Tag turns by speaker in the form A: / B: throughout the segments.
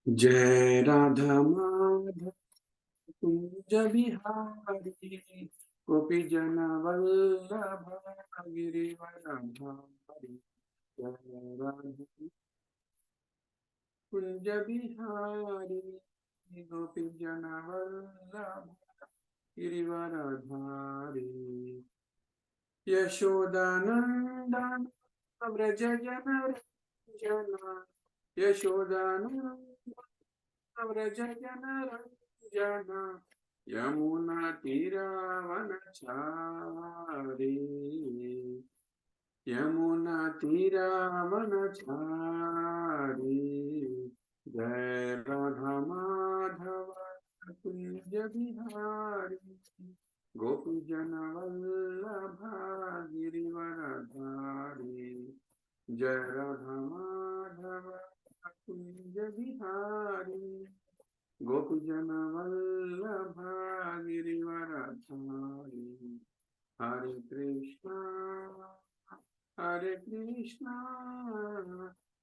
A: जय राधा माधव कुंज बिहारी गोपी जन वल्लभ गिरिवरधारी। जय राधा कुंज बिहारी गोपी जन वल्लभ गिरिवरधारी। यशोदानंदन व्रज जन रंजना यशोदानंदन व्रज जन रंजना यमुना तीरावनचारी यमुना तीरावनचारी। जय राधा माधव कुंज बिहारी गोपी जन वल्लभ गिरिवरधारी। जय राधा माधव कुंज बिहारी गोपी जन वल्लभ गिरिवरधारी। हरे कृष्णा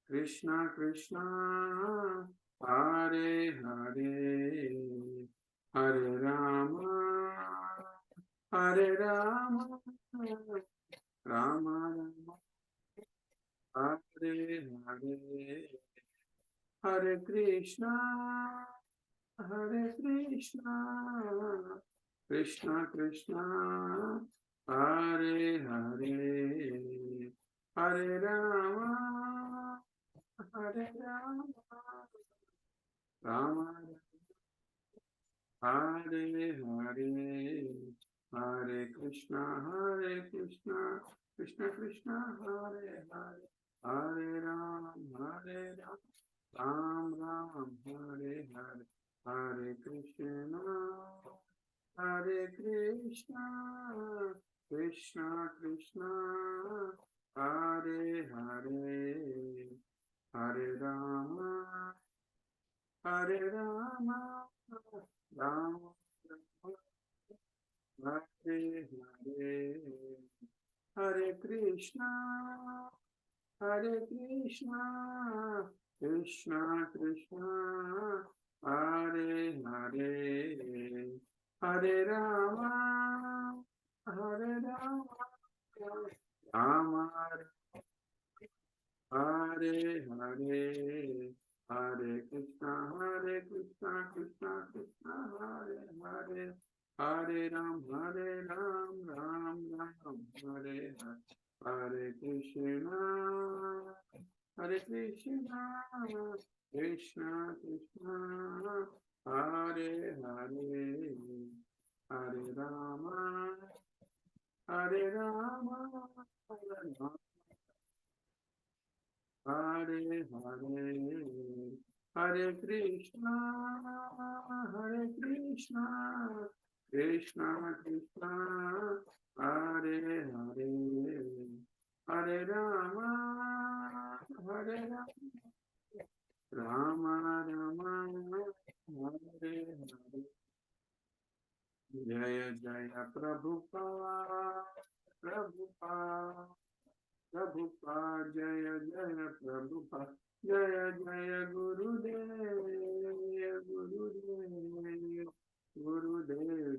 A: कृष्णा कृष्णा हरे हरे हरे राम राम राम हरे हरे। हरे कृष्णा कृष्णा कृष्णा हरे हरे हरे राम राम हरे हरे। हरे कृष्णा कृष्णा कृष्णा हरे हरे हरे राम राम राम हरे हरे। हरे कृष्णा कृष्णा कृष्णा हरे हरे हरे राम राम राम हरे हरे। हरे कृष्णा कृष्णा कृष्णा हरे हरे हरे राम राम हरे हरे। हरे कृष्णा कृष्णा कृष्णा हरे हरे हरे राम राम राम हरे हरे। हरे कृष्णा कृष्णा कृष्णा हरे हरे हरे राम हरे हरे। हरे कृष्णा कृष्णा कृष्णा हरे हरे हरे राम राम हरे हरे। जय जय प्रभुपाद जय जय प्रभुपाद जय जय गुरुदेव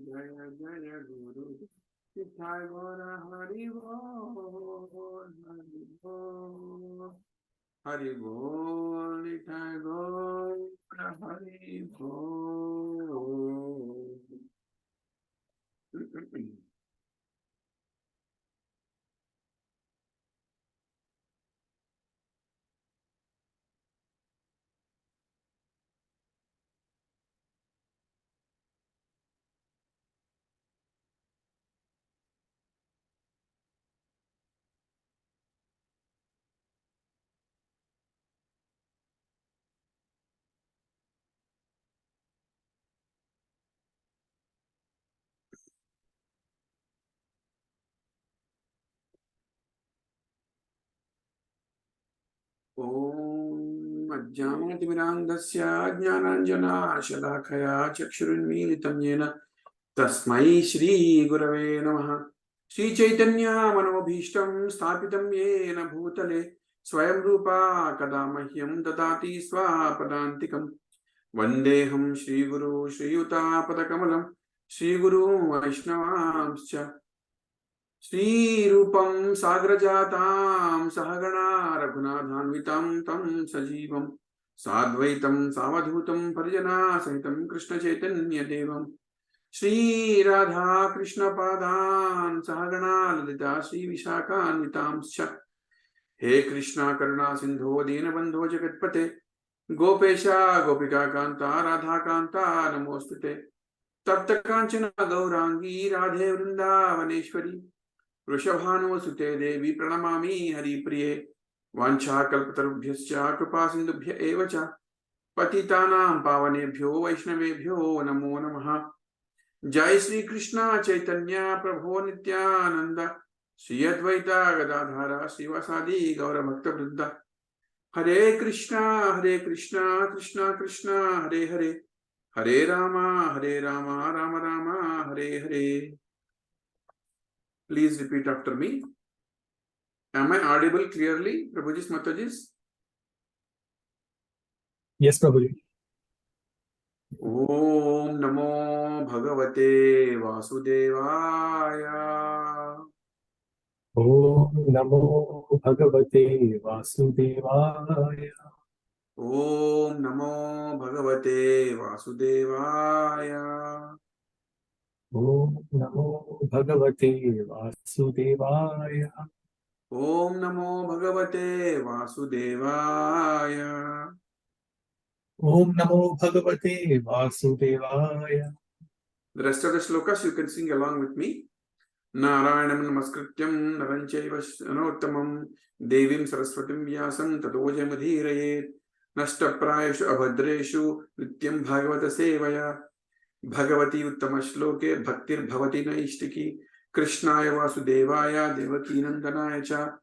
A: जय जय गुरुदेव। निताय गौर हरि बोल हरि बोल निताय गौर हरि बोल। ॐ अज्ञानतिमिरान्धस्य ज्ञानाञ्जनाशलाखया चक्षुरुन्मीलितं येन तस्मै श्रीगुरवे नमः। श्रीचैतन्यमनोभीष्टं स्थापितं येन भूतले स्वयं रूपा कदा मह्यं ददाति स्वापदान्तिकम्। Vandeham Shri Guru Shri Yuta Padakamalam Shri Guru Vaishnavamscha Shri Rupam Sagrajatam Sahagana Raghunathanvitam Tam Sajivam Sadvaitam Savadhutam Parijana Sahitam Krishna Chaitanya Devam Shri Radha Krishna Padan Sahagana Lalita Shri Vishakhanvitamscha He Krishna Karuna Sindho Dinabandho Jagatpate Gopesha Gopika Kanta Radha Kanta Namostute Tapta Kanchana Gaurangi Radhe Vrindavaneshwari वृषभानुसुते देवी प्रणमामि हरिप्रिये वाञ्छाकल्पतरुभ्यश्च कृपासिन्धुभ्य एव च पतितानां पावनेभ्यो वैष्णवेभ्यो नमो नमः जय श्री कृष्ण चैतन्य प्रभो नित्यानंद श्री अद्वैत गदाधर श्रीवासादि गौरभक्तवृंद हरे Krishna Krishna Krishna Hare Hare Hare Ram Ram Ram Hare Hare. Please repeat after me. Am I audible clearly, Prabhujis Matajis?
B: Yes, Prabhuji.
A: Om Namo Bhagavate Vasudevaya.
B: Om Namo Bhagavate Vasudevaya.
A: Om Namo Bhagavate Vasudevaya.
B: Om Namo Bhagavate Vasudevaya.
A: Om Namo Bhagavate Vasudevaya.
B: Om Namo Bhagavate Vasudevaya.
A: The rest of the shlokas you can sing along with me. Narayanam namaskrityam naranchaiva narottamam devim saraswatim vyasam tato jayamudirayet nashtaprayeshu abhadreshu nityam bhagavata sevaya bhagavati uttama shloke bhaktir bhavati naishtiki krishnaya vasudevaya devaki nandanaya cha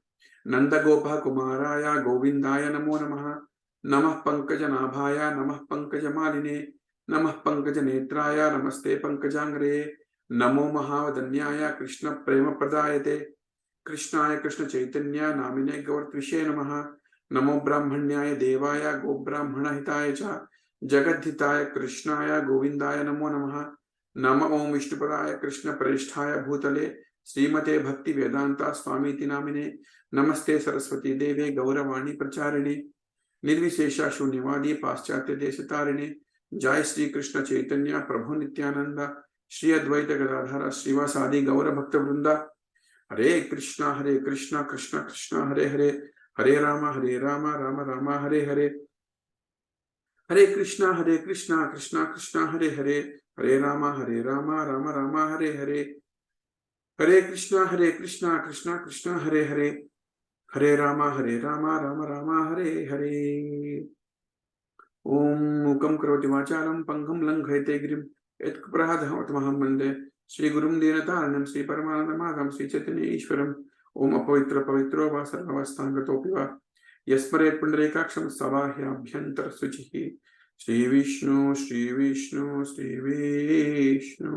A: nandagopa kumaraya govindaya namo namah namah pankajanabhaya namah pankajamaline namah pankajanetraya namaste pankajangre नमो महावदन्याय कृष्ण प्रेम प्रदायते कृष्णाय कृष्ण चैतन्य नामिने गौरत्विषे नमः नमो ब्राह्मण्याय देवाय गो ब्राह्मण हिताय च जगद्धिताय कृष्णाय गोविंदाय नमो नमः नम ओम विष्णुपदाय कृष्ण प्रेष्ठाय भूतले श्रीमते भक्ति वेदांता स्वामीति नामिने नमस्ते सरस्वती देवे गौरवाणी प्रचारिणे निर्विशेषा शून्यवादी पाश्चात्य देशतारिणे जय श्री कृष्ण चैतन्य प्रभु नित्यानंद श्री अद्वैत गदाधर श्रीवासादि गौर भक्त वृंदा हरे कृष्णा कृष्ण कृष्ण हरे हरे हरे राम राम राम हरे हरे हरे कृष्णा कृष्ण कृष्ण हरे हरे हरे राम राम राम हरे हरे हरे कृष्णा कृष्ण कृष्ण हरे हरे हरे राम राम राम हरे हरे. ओम मूकं करोति वाचालं पंगुं लंघयते गिरिं यत्कृपातमहं वन्दे श्रीगुरुं दीनतारिणं श्रीपरमानन्दमाधवं श्रीचैतन्य ईश्वरम्. ओम अपवित्र पवित्रो वा सर्वावस्थाङ्गतोऽपि वा यस्मरेत् पुण्डरीकाक्षं सबाह्याभ्यन्तर शुचिः Shri Vishnu Shri Vishnu Shri Vishnu.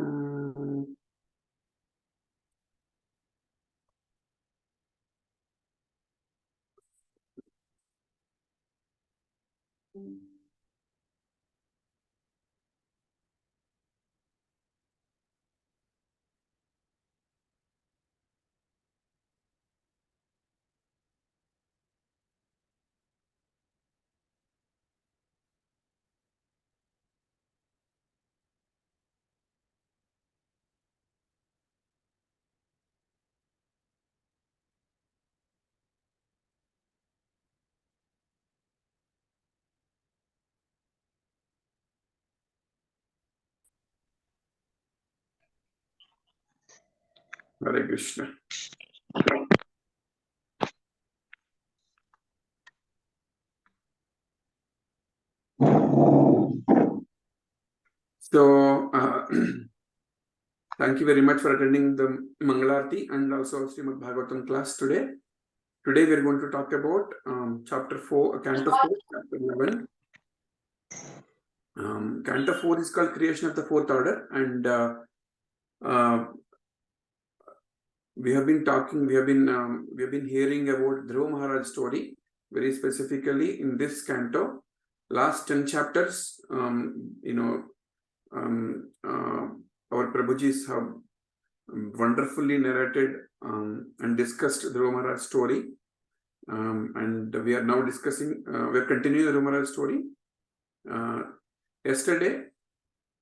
A: Hare Krishna. So, thank you very much for attending the Mangalarti and also Srimad Bhagavatam class today. Today we are going to talk about chapter 4, Canto 4, chapter 11. Canto 4 is called Creation of the Fourth Order, and we have been hearing about Dhruva Maharaj story, very specifically in this canto. last 10 chapters, our Prabhujis have wonderfully narrated and discussed the Dhruva Maharaj story. And we are now discussing, we are continuing the Dhruva Maharaj story. Yesterday,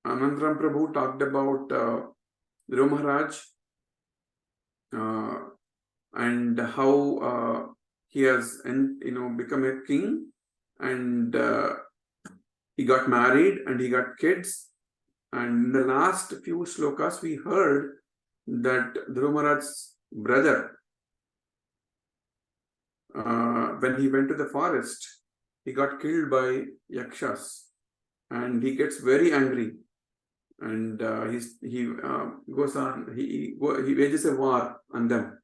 A: Anandaram Prabhu talked about Dhruva Maharaj and how he has become a king, and he got married and he got kids. And in the last few slokas, we heard that Dhruva Maharaj's brother, when he went to the forest, he got killed by yakshas, and he gets very angry, and he wages a war on them,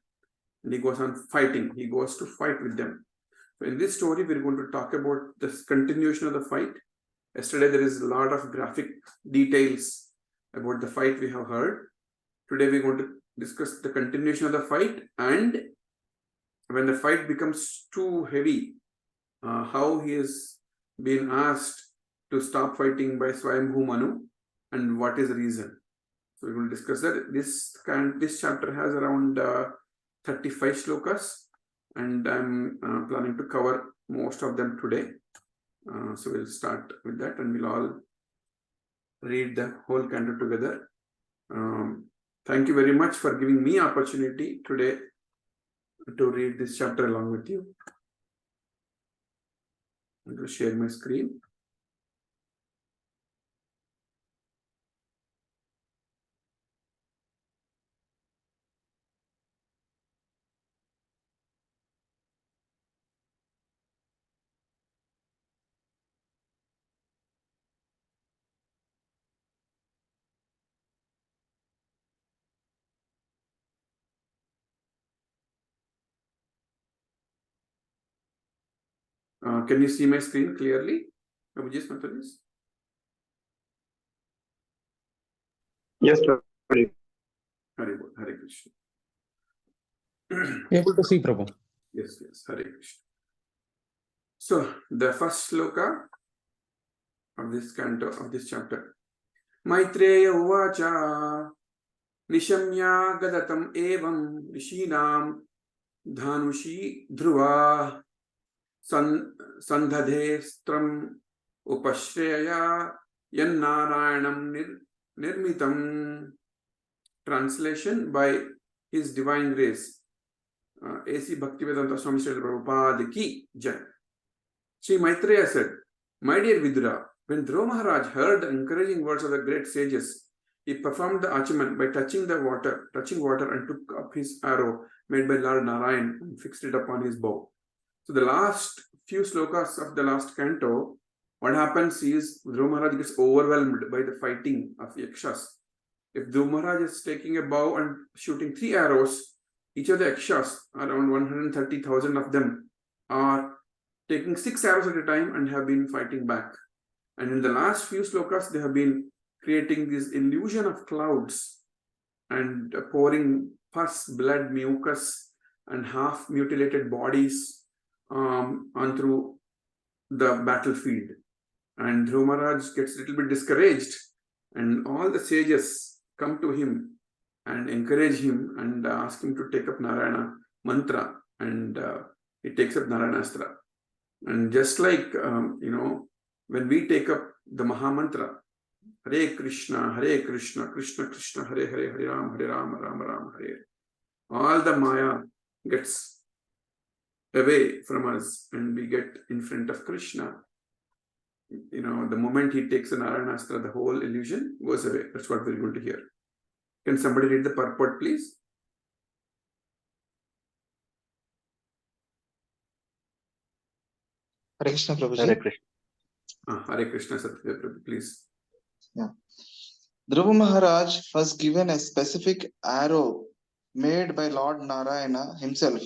A: and he goes on fighting. He goes to fight with them. So in this story, we're going to talk about this continuation of the fight. Yesterday, there is a lot of graphic details about the fight we have heard. Today, we're going to discuss the continuation of the fight, and when the fight becomes too heavy, how he is being asked to stop fighting by Swayambhu Manu, and what is the reason. So we're going to discuss that. This chapter has around 35 slokas, and I'm planning to cover most of them today. So we'll start with that, and we'll all read the whole canto together. Thank you very much for giving me opportunity today to read this chapter along with you. I'm going to share my screen. Can you see my screen clearly? Prabhuji's Matalis?
C: Yes, sir.
A: Hare Krishna.
D: Able to see, Prabhu.
A: Yes, Hare Krishna. So, the first sloka of this canto, of this chapter. Maitreya uvacha nishamya gadatam evam rishinam dhanushi dhruva sandhadhe stram upashraya yannarayanam nirmitam. Translation by His Divine Grace, A.C. Bhaktivedanta Swami Srila Prabhupada ki jai. Sri Maitreya said, "My dear Vidura, when Dhruva Maharaj heard the encouraging words of the great sages, he performed the achaman by touching water and took up his arrow made by Lord Narayan and fixed it upon his bow." So the last few slokas of the last canto, what happens is Dhruva Maharaj gets overwhelmed by the fighting of yakshas. If Dhruva Maharaj is taking a bow and shooting 3 arrows, each of the yakshas, around 130,000 of them, are taking 6 arrows at a time and have been fighting back. And in the last few slokas, they have been creating this illusion of clouds and pouring pus, blood, mucus, and half mutilated bodies on through the battlefield. And Dhruva Maharaj gets a little bit discouraged, and all the sages come to him and encourage him and ask him to take up Narayana mantra, and he takes up Narayanastra. And just like when we take up the Maha Mantra, Hare Krishna, Krishna Krishna, Hare Hare, Hare Ram, Ram Ram, Hare, all the Maya gets away from us, and we get in front of Krishna. The moment he takes an Narayanastra, the whole illusion goes away. That's what we're going to hear. Can somebody read the purport, please?
C: Hare Krishna, Prabhuji. Hare Krishna.
A: Hare Krishna, Satya Prabhu, please.
C: Yeah. Dhruva Maharaj was given a specific arrow made by Lord Narayana himself,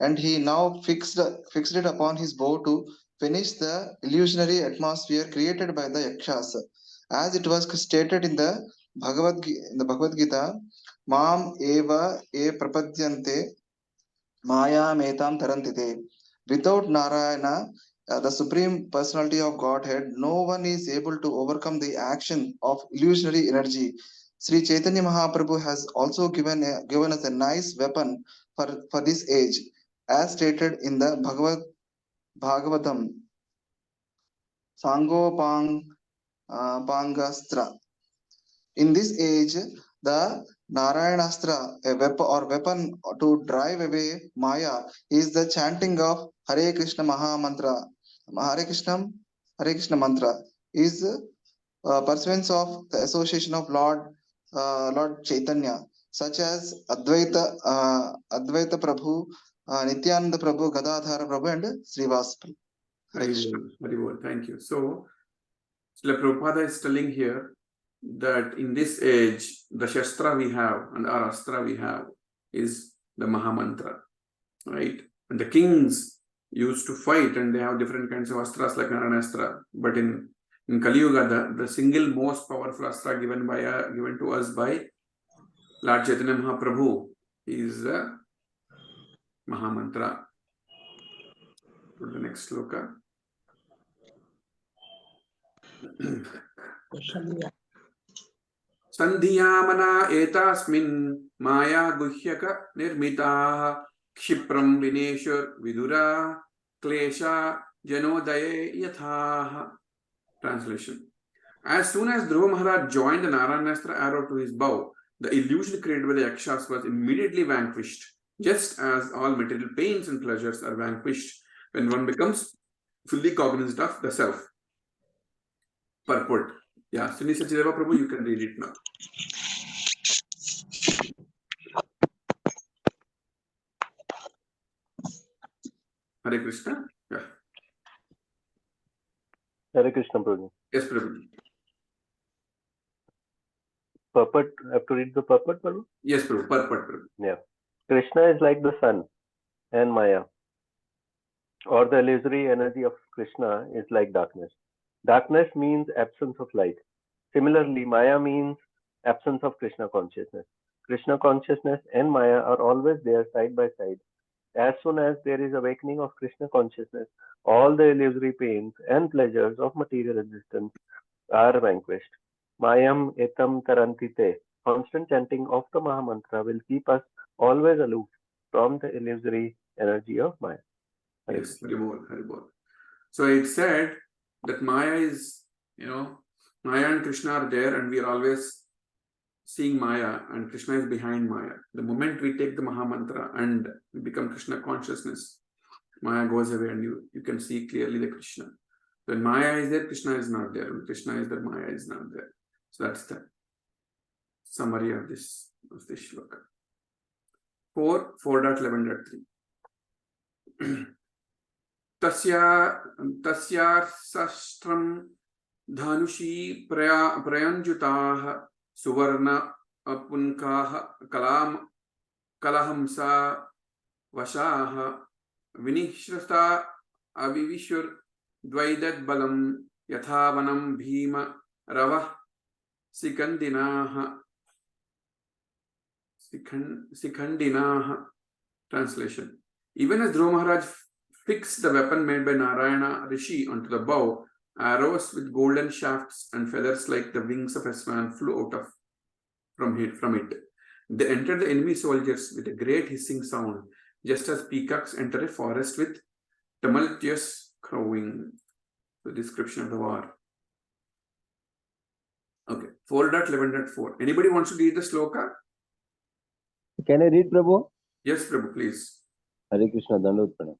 C: and he now fixed it upon his bow to finish the illusionary atmosphere created by the yakshas. As it was stated in the Bhagavad Gita, Mam eva e prapadyante maya metam tarantite. Without Narayana, the Supreme Personality of Godhead, no one is able to overcome the action of illusionary energy. Sri Chaitanya Mahaprabhu has also given us a nice weapon for this age, as stated in the Bhagavatam, Sangopang Pangastra. In this age, the Narayanastra, a weapon to drive away Maya, is the chanting of Hare Krishna Mahamantra. Hare Krishna mantra is pursuance of the association of Lord Chaitanya, such as Advaita Prabhu, Nityananda Prabhu, Gadadhara Prabhu, and Srivas. Hare Krishna.
A: Very well. Thank you. So, Srila Prabhupada is telling here that in this age, the Shastra we have and our Astra we have is the Mahamantra, right? And the kings used to fight and they have different kinds of Astras like Naranastra. But in Kali Yuga, the single most powerful Astra given to us by Lord Chaitanya Mahaprabhu is the Mahamantra. To the next sloka. Sandhiyamana etasmin maya guhyaka nirmitaha kshipram vineshur vidura klesha janodaye yathaha. Translation. As soon as Dhruva Maharaj joined the Narayanastra arrow to his bow, the illusion created by the Yakshas was immediately vanquished, just as all material pains and pleasures are vanquished when one becomes fully cognizant of the self. Purport. Yeah, Srini Sachideva Prabhu, you can read it now. Hare Krishna. Yeah.
D: Hare Krishna, Prabhu.
A: Yes, Prabhu.
D: Purport, I have to read the purport, Prabhu?
A: Yes, Prabhu. Purport, Prabhu.
D: Yeah. Krishna is like the sun and Maya, or the illusory energy of Krishna is like darkness. Darkness means absence of light. Similarly, Maya means absence of Krishna consciousness. Krishna consciousness and Maya are always there side by side. As soon as there is awakening of Krishna consciousness, all the illusory pains and pleasures of material existence are vanquished. Mayam etam tarantite. Constant chanting of the Mahamantra will keep us always aloof from the illusory energy of Maya.
A: Yes, Haribol. So it said that Maya is, Maya and Krishna are there and we are always seeing Maya and Krishna is behind Maya. The moment we take the Mahamantra and we become Krishna consciousness, Maya goes away and you can see clearly the Krishna. When Maya is there, Krishna is not there. When Krishna is there, Maya is not there. So that's the summary of this shloka. 4.11.3. Tasyar dhanushi prayanjutaha suvarna apunkaha kalahamsa vashaha vinishrata avivishur dvaidat balam yathavanam bhima ravah sikandinaha. Translation. Even as Dhruva Maharaj fixed the weapon made by Narayana Rishi onto the bow, arrows with golden shafts and feathers like the wings of a swan flew out from it. They entered the enemy soldiers with a great hissing sound, just as peacocks enter a forest with tumultuous crowing. The description of the war. Okay, 4.11.4. Anybody wants to read the sloka?
D: Can I read, Prabhu?
A: Yes, Prabhu, please.
D: Hare Krishna, Dandavata Pranam.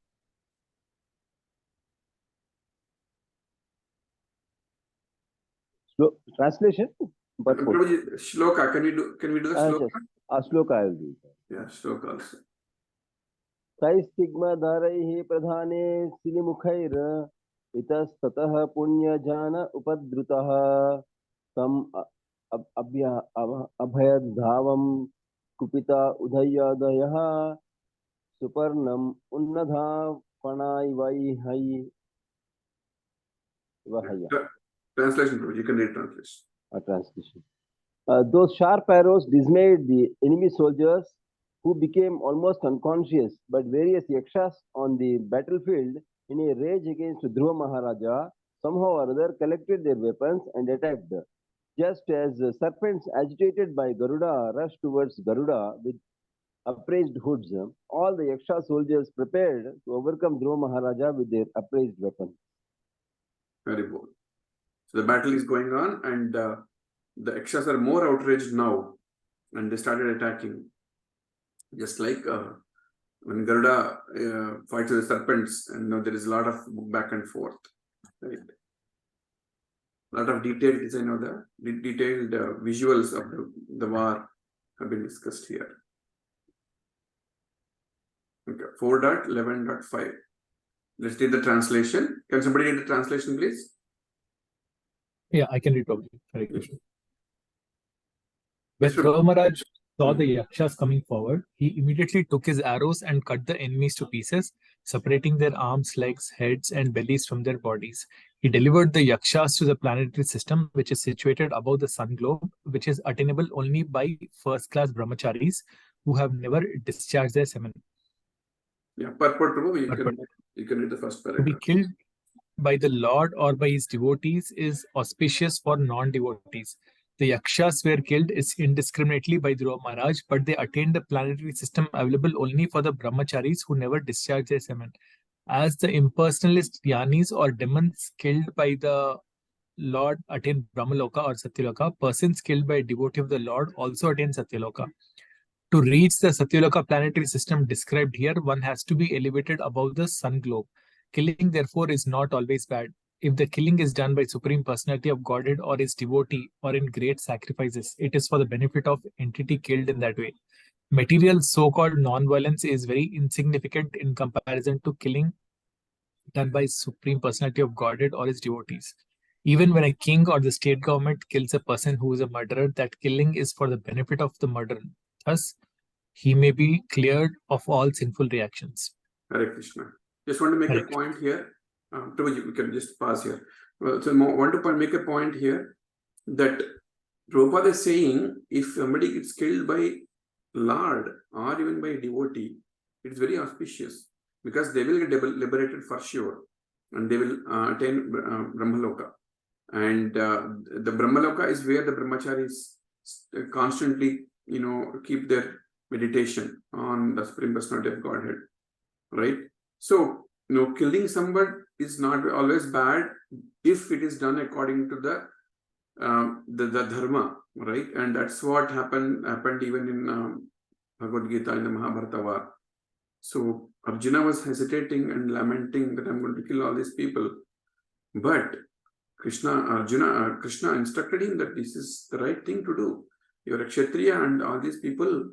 D: Translation? But
A: Prabhuji, shloka, can we do the shloka?
D: Shloka I will read.
A: Yeah, shloka also.
D: Saistigma dharaihi pradhane silimukhair itastatah punyajana upadrutaha tam abhayadhavam kupita udayadayaha suparnam unnadha panaivaihi vahaya.
A: Translation, Prabhuji, you can read translation.
D: Translation. Those sharp arrows dismayed the enemy soldiers,
E: who became almost unconscious, but various yakshas on the battlefield, in a rage against Dhruva Maharaja, somehow or other collected their weapons and attacked. Just as serpents agitated by Garuda rushed towards Garuda with upraised hoods, all the yaksha soldiers prepared to overcome Dhruva Maharaja with their upraised weapons.
A: Very good. So the battle is going on, and the Yakshas are more outraged now, and they started attacking. Just like when Garuda fights with the serpents, and there is a lot of back and forth. Right? A lot of detailed design of the detailed visuals of the war have been discussed here. Okay, 4.11.5. Let's read the translation. Can somebody read the translation, please?
B: Yeah, I can read probably. Hare Krishna. When
A: Yes,
B: Dhruva Maharaj saw the yakshas coming forward, he immediately took his arrows and cut the enemies to pieces, separating their arms, legs, heads, and bellies from their bodies. He delivered the yakshas to the planetary system, which is situated above the sun globe, which is attainable only by first-class brahmacharis who have never discharged their semen.
A: Yeah, purport Prabhu,
B: Purport.
A: you can read the first
B: To be
A: paragraph.
B: killed by the Lord or by his devotees is auspicious for non-devotees. The yakshas were killed indiscriminately by Dhruva Maharaj, but they attained the planetary system available only for the brahmacharis who never discharged their semen. As the impersonalist jnanis or demons killed by the Lord attain Brahmaloka or Satyaloka, persons killed by a devotee of the Lord also attain Satyaloka. To reach the Satyaloka planetary system described here, one has to be elevated above the sun globe. Killing, therefore, is not always bad. If the killing is done by Supreme Personality of Godhead or his devotee or in great sacrifices, it is for the benefit of entity killed in that way. Material so-called non-violence is very insignificant in comparison to killing done by Supreme Personality of Godhead or his devotees. Even when a king or the state government kills a person who is a murderer, that killing is for the benefit of the murderer. Thus, he may be cleared of all sinful reactions.
A: Hare Krishna. Just want to make
B: Hare
A: a point here. Prabhuji, we can just pause here. So want to make a point here that Prabhupada is saying if somebody gets killed by Lord or even by a devotee, it's very auspicious because they will get liberated for sure and they will attain Brahmaloka. And the Brahmaloka is where the brahmacharis constantly, keep their meditation on the Supreme Personality of Godhead, right? So, killing somebody is not always bad if it is done according to the dharma, right? And that's what happened even in Bhagavad Gita in the Mahabharata war. So Arjuna was hesitating and lamenting that I'm going to kill all these people, but Krishna instructed him that this is the right thing to do. You're a Kshatriya and all these people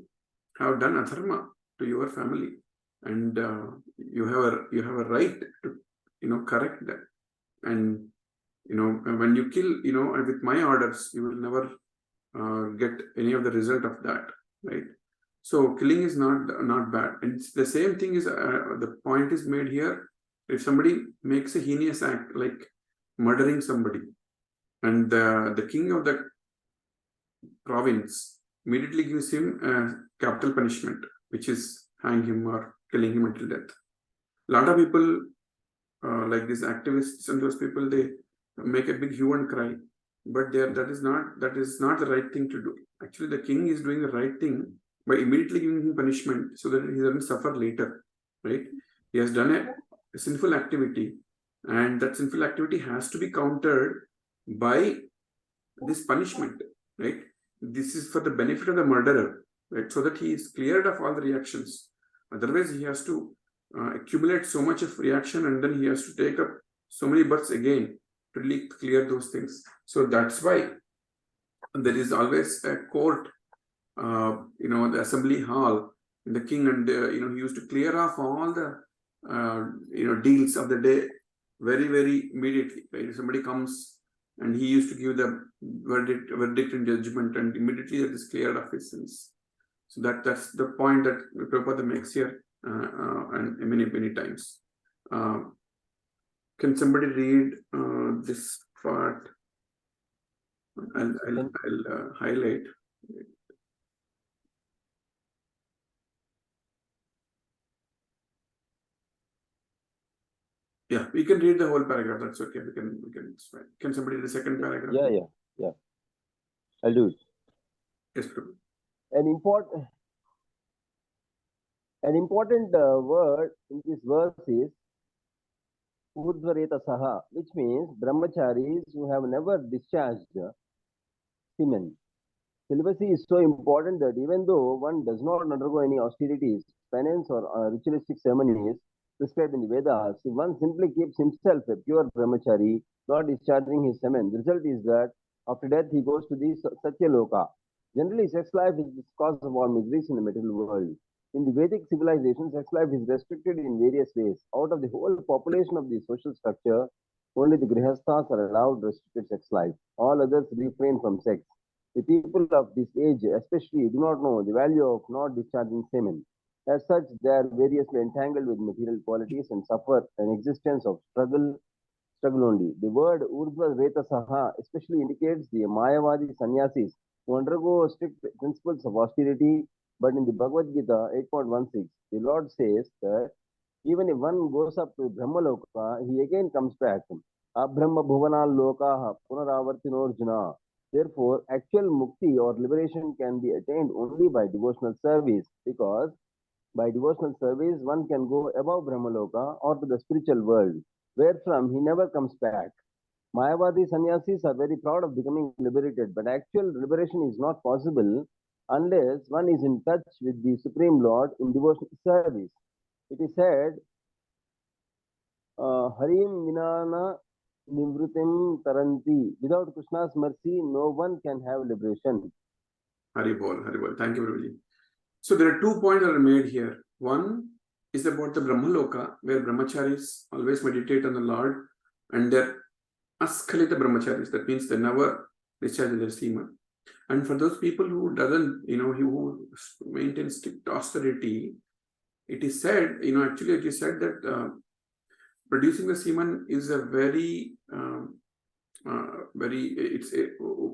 A: have done adharma to your family, and you have a right to correct that. And when you kill, with my orders, you will never get any of the result of that, right? So killing is not bad, and it's the same thing is the point is made here. If somebody makes a heinous act like murdering somebody, and the king of the province immediately gives him a capital punishment, which is hang him or killing him until death. A lot of people, like these activists and those people, they make a big hue and cry, but that is not the right thing to do. Actually, the king is doing the right thing by immediately giving him punishment so that he doesn't suffer later, right? He has done a sinful activity, and that sinful activity has to be countered by this punishment, right? This is for the benefit of the murderer, right? So that he is cleared of all the reactions. Otherwise, he has to accumulate so much of reaction, and then he has to take up so many births again to clear those things. So that's why there is always a court, the assembly hall, and the king, and he used to clear off all the deals of the day very, very immediately. Right? If somebody comes, and he used to give the verdict and judgment, and immediately that is cleared of his sins. So that's the point that Prabhupada makes here, and many times. Can somebody read this part? I'll highlight. Yeah, we can read the whole paragraph. That's okay. We can. It's fine. Can somebody read the second paragraph?
E: Yeah. I'll do it.
A: Yes, Prabhu.
E: An important word in this verse is Urdhvareta Saha, which means brahmacharis who have never discharged semen. Celibacy is so important that even though one does not undergo any austerities, penance, or ritualistic ceremonies prescribed in the Vedas, if one simply keeps himself a pure brahmachari, not discharging his semen, the result is that after death he goes to the Satyaloka. Generally, sex life is the cause of all miseries in the material world. In the Vedic civilization, sex life is restricted in various ways. Out of the whole population of the social structure, only the grihasthas are allowed restricted sex life. All others refrain from sex. The people of this age especially do not know the value of not discharging semen. As such, they are variously entangled with material qualities and suffer an existence of struggle only. The word Urdhva Veta Saha especially indicates the Mayavadi sannyasis who undergo strict principles of austerity, but in the Bhagavad Gita 8.16, the Lord says that even if one goes up to Brahmaloka, he again comes back. Abrahma Bhuvanal Lokaha Punaravartinorjuna. Therefore, actual mukti or liberation can be attained only by devotional service, because by devotional service one can go above Brahmaloka or to the spiritual world, where from he never comes back. Mayavadi sannyasis are very proud of becoming liberated, but actual liberation is not possible unless one is in touch with the Supreme Lord in devotional service. It is said, Harim Vinana Nivrutim Taranti. Without Krishna's mercy, no one can have liberation.
A: Haribol. Thank you, Prabhuji. So there are 2 points that are made here. One is about the Brahmaloka, where brahmacharis always meditate on the Lord, and they're askalita brahmacharis. That means they never discharge their semen. And for those people who doesn't, who maintain strict austerity, it is said, actually it is said that producing the semen is a very,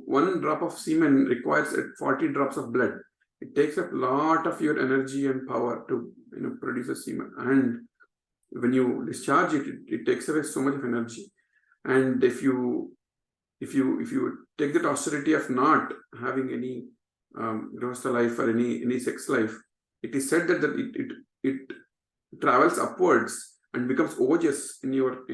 A: one drop of semen requires 40 drops of blood. It takes up a lot of your energy and power to produce a semen, and when you discharge it, it takes away so much of energy. And if you take that austerity of not having any grihastha life or any sex life, it is said that it travels upwards and becomes ojas in your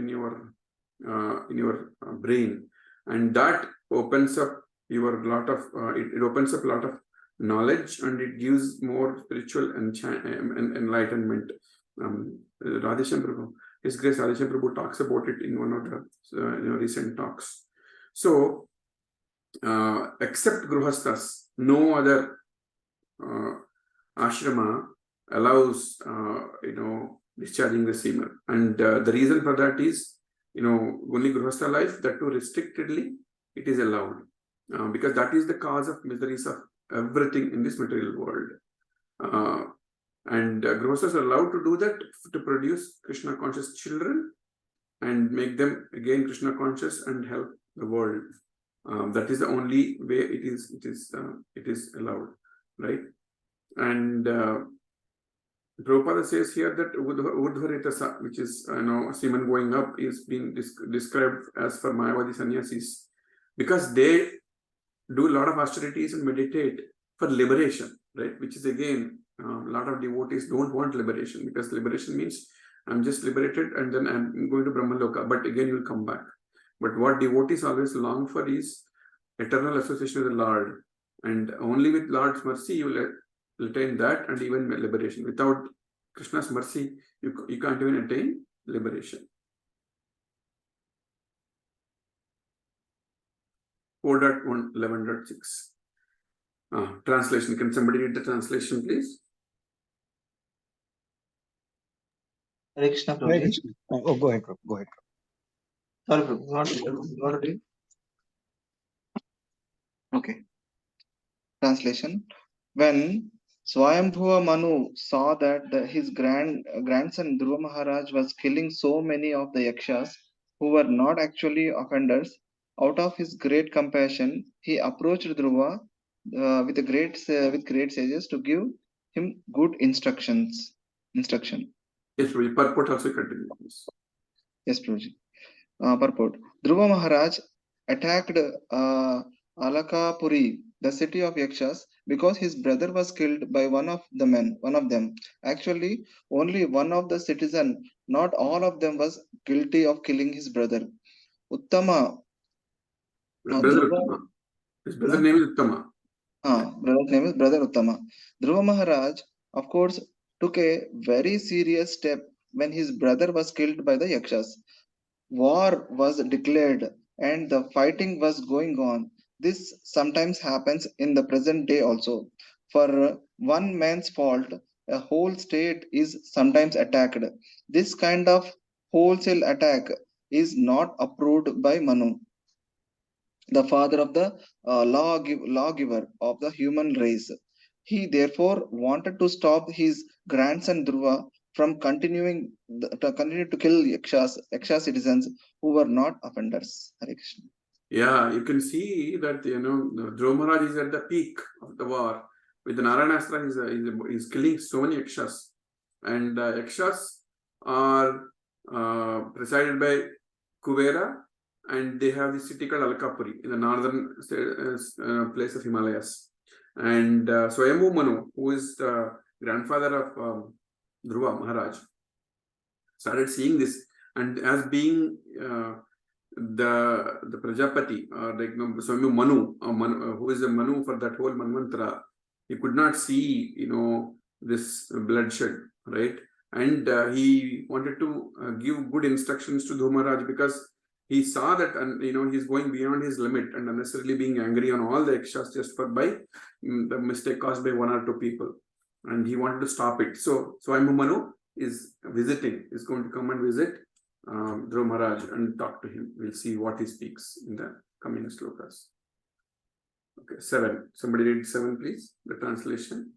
A: brain, and that opens up it opens up a lot of knowledge, and it gives more spiritual enlightenment. Radheshyam Prabhu, His Grace Radheshyam Prabhu talks about it in one of the recent talks. So, except Grihasthas, no other ashrama allows discharging the semen, and the reason for that is only Grihastha life, that too restrictedly, it is allowed, because that is the cause of miseries of everything in this material world. And Grihasthas are allowed to do that to produce Krishna conscious children and make them again Krishna conscious and help the world. That is the only way it is allowed, right? And Prabhupada says here that Urdhvaritasa, which is semen going up, is being described as for Mayavadi sannyasis, because they do a lot of austerities and meditate for liberation, right? Which is again, a lot of devotees don't want liberation, because liberation means I'm just liberated and then I'm going to Brahmaloka, but again you'll come back. But what devotees always long for is eternal association with the Lord, and only with Lord's mercy you will attain that, and even liberation. Without Krishna's mercy, you can't even attain liberation. 4.11.6. Translation. Can somebody read the translation, please?
C: Hare Krishna,
F: Hare
C: Prabhuji.
F: Krishna. Oh, go ahead, Prabhu. Go ahead.
C: Sorry, Prabhu. Not ready. Okay. Translation. When Swayambhuva Manu saw that his grandson Dhruva Maharaj was killing so many of the yakshas who were not actually offenders, out of his great compassion, he approached Dhruva with great sages to give him good instruction.
A: Yes, Prabhuji. Purport also continues.
C: Yes, Prabhuji. Purport. Dhruva Maharaj attacked Alakapuri, the city of Yakshas, because his brother was killed by one of them. Actually, only one of the citizen, not all of them, was guilty of killing his brother. Uttama,
A: Brother
C: Dhruva,
A: Uttama. His brother name is Uttama.
C: brother's name is Brother Uttama. Dhruva Maharaj, of course, took a very serious step when his brother was killed by the Yakshas. War was declared and the fighting was going on. This sometimes happens in the present day also. For one man's fault, a whole state is sometimes attacked. This kind of wholesale attack is not approved by Manu, the father of the lawgiver of the human race. He therefore wanted to stop his grandson Dhruva from to continue to kill Yaksha citizens who were not offenders. Hare Krishna.
A: Yeah, you can see that, Dhruva Maharaj is at the peak of the war. With the Narayanastra, he's killing so many Yakshas. And Yakshas are presided by Kuvera, and they have the city called Alakapuri in the northern place of Himalayas. And Swayambhu Manu, who is the grandfather of Dhruva Maharaj, started seeing this, and as being the Prajapati, Swami Manu, who is a Manu for that whole Manvantara, he could not see, this bloodshed, right? And he wanted to give good instructions to Dhruva Maharaj, because he saw that, and he's going beyond his limit and unnecessarily being angry on all the Yakshas just the mistake caused by one or two people, and he wanted to stop it. So Swami Manu is going to come and visit Dhruva Maharaj and talk to him. We'll see what he speaks in the coming slokas. Okay, 7. Somebody read 7, please. The translation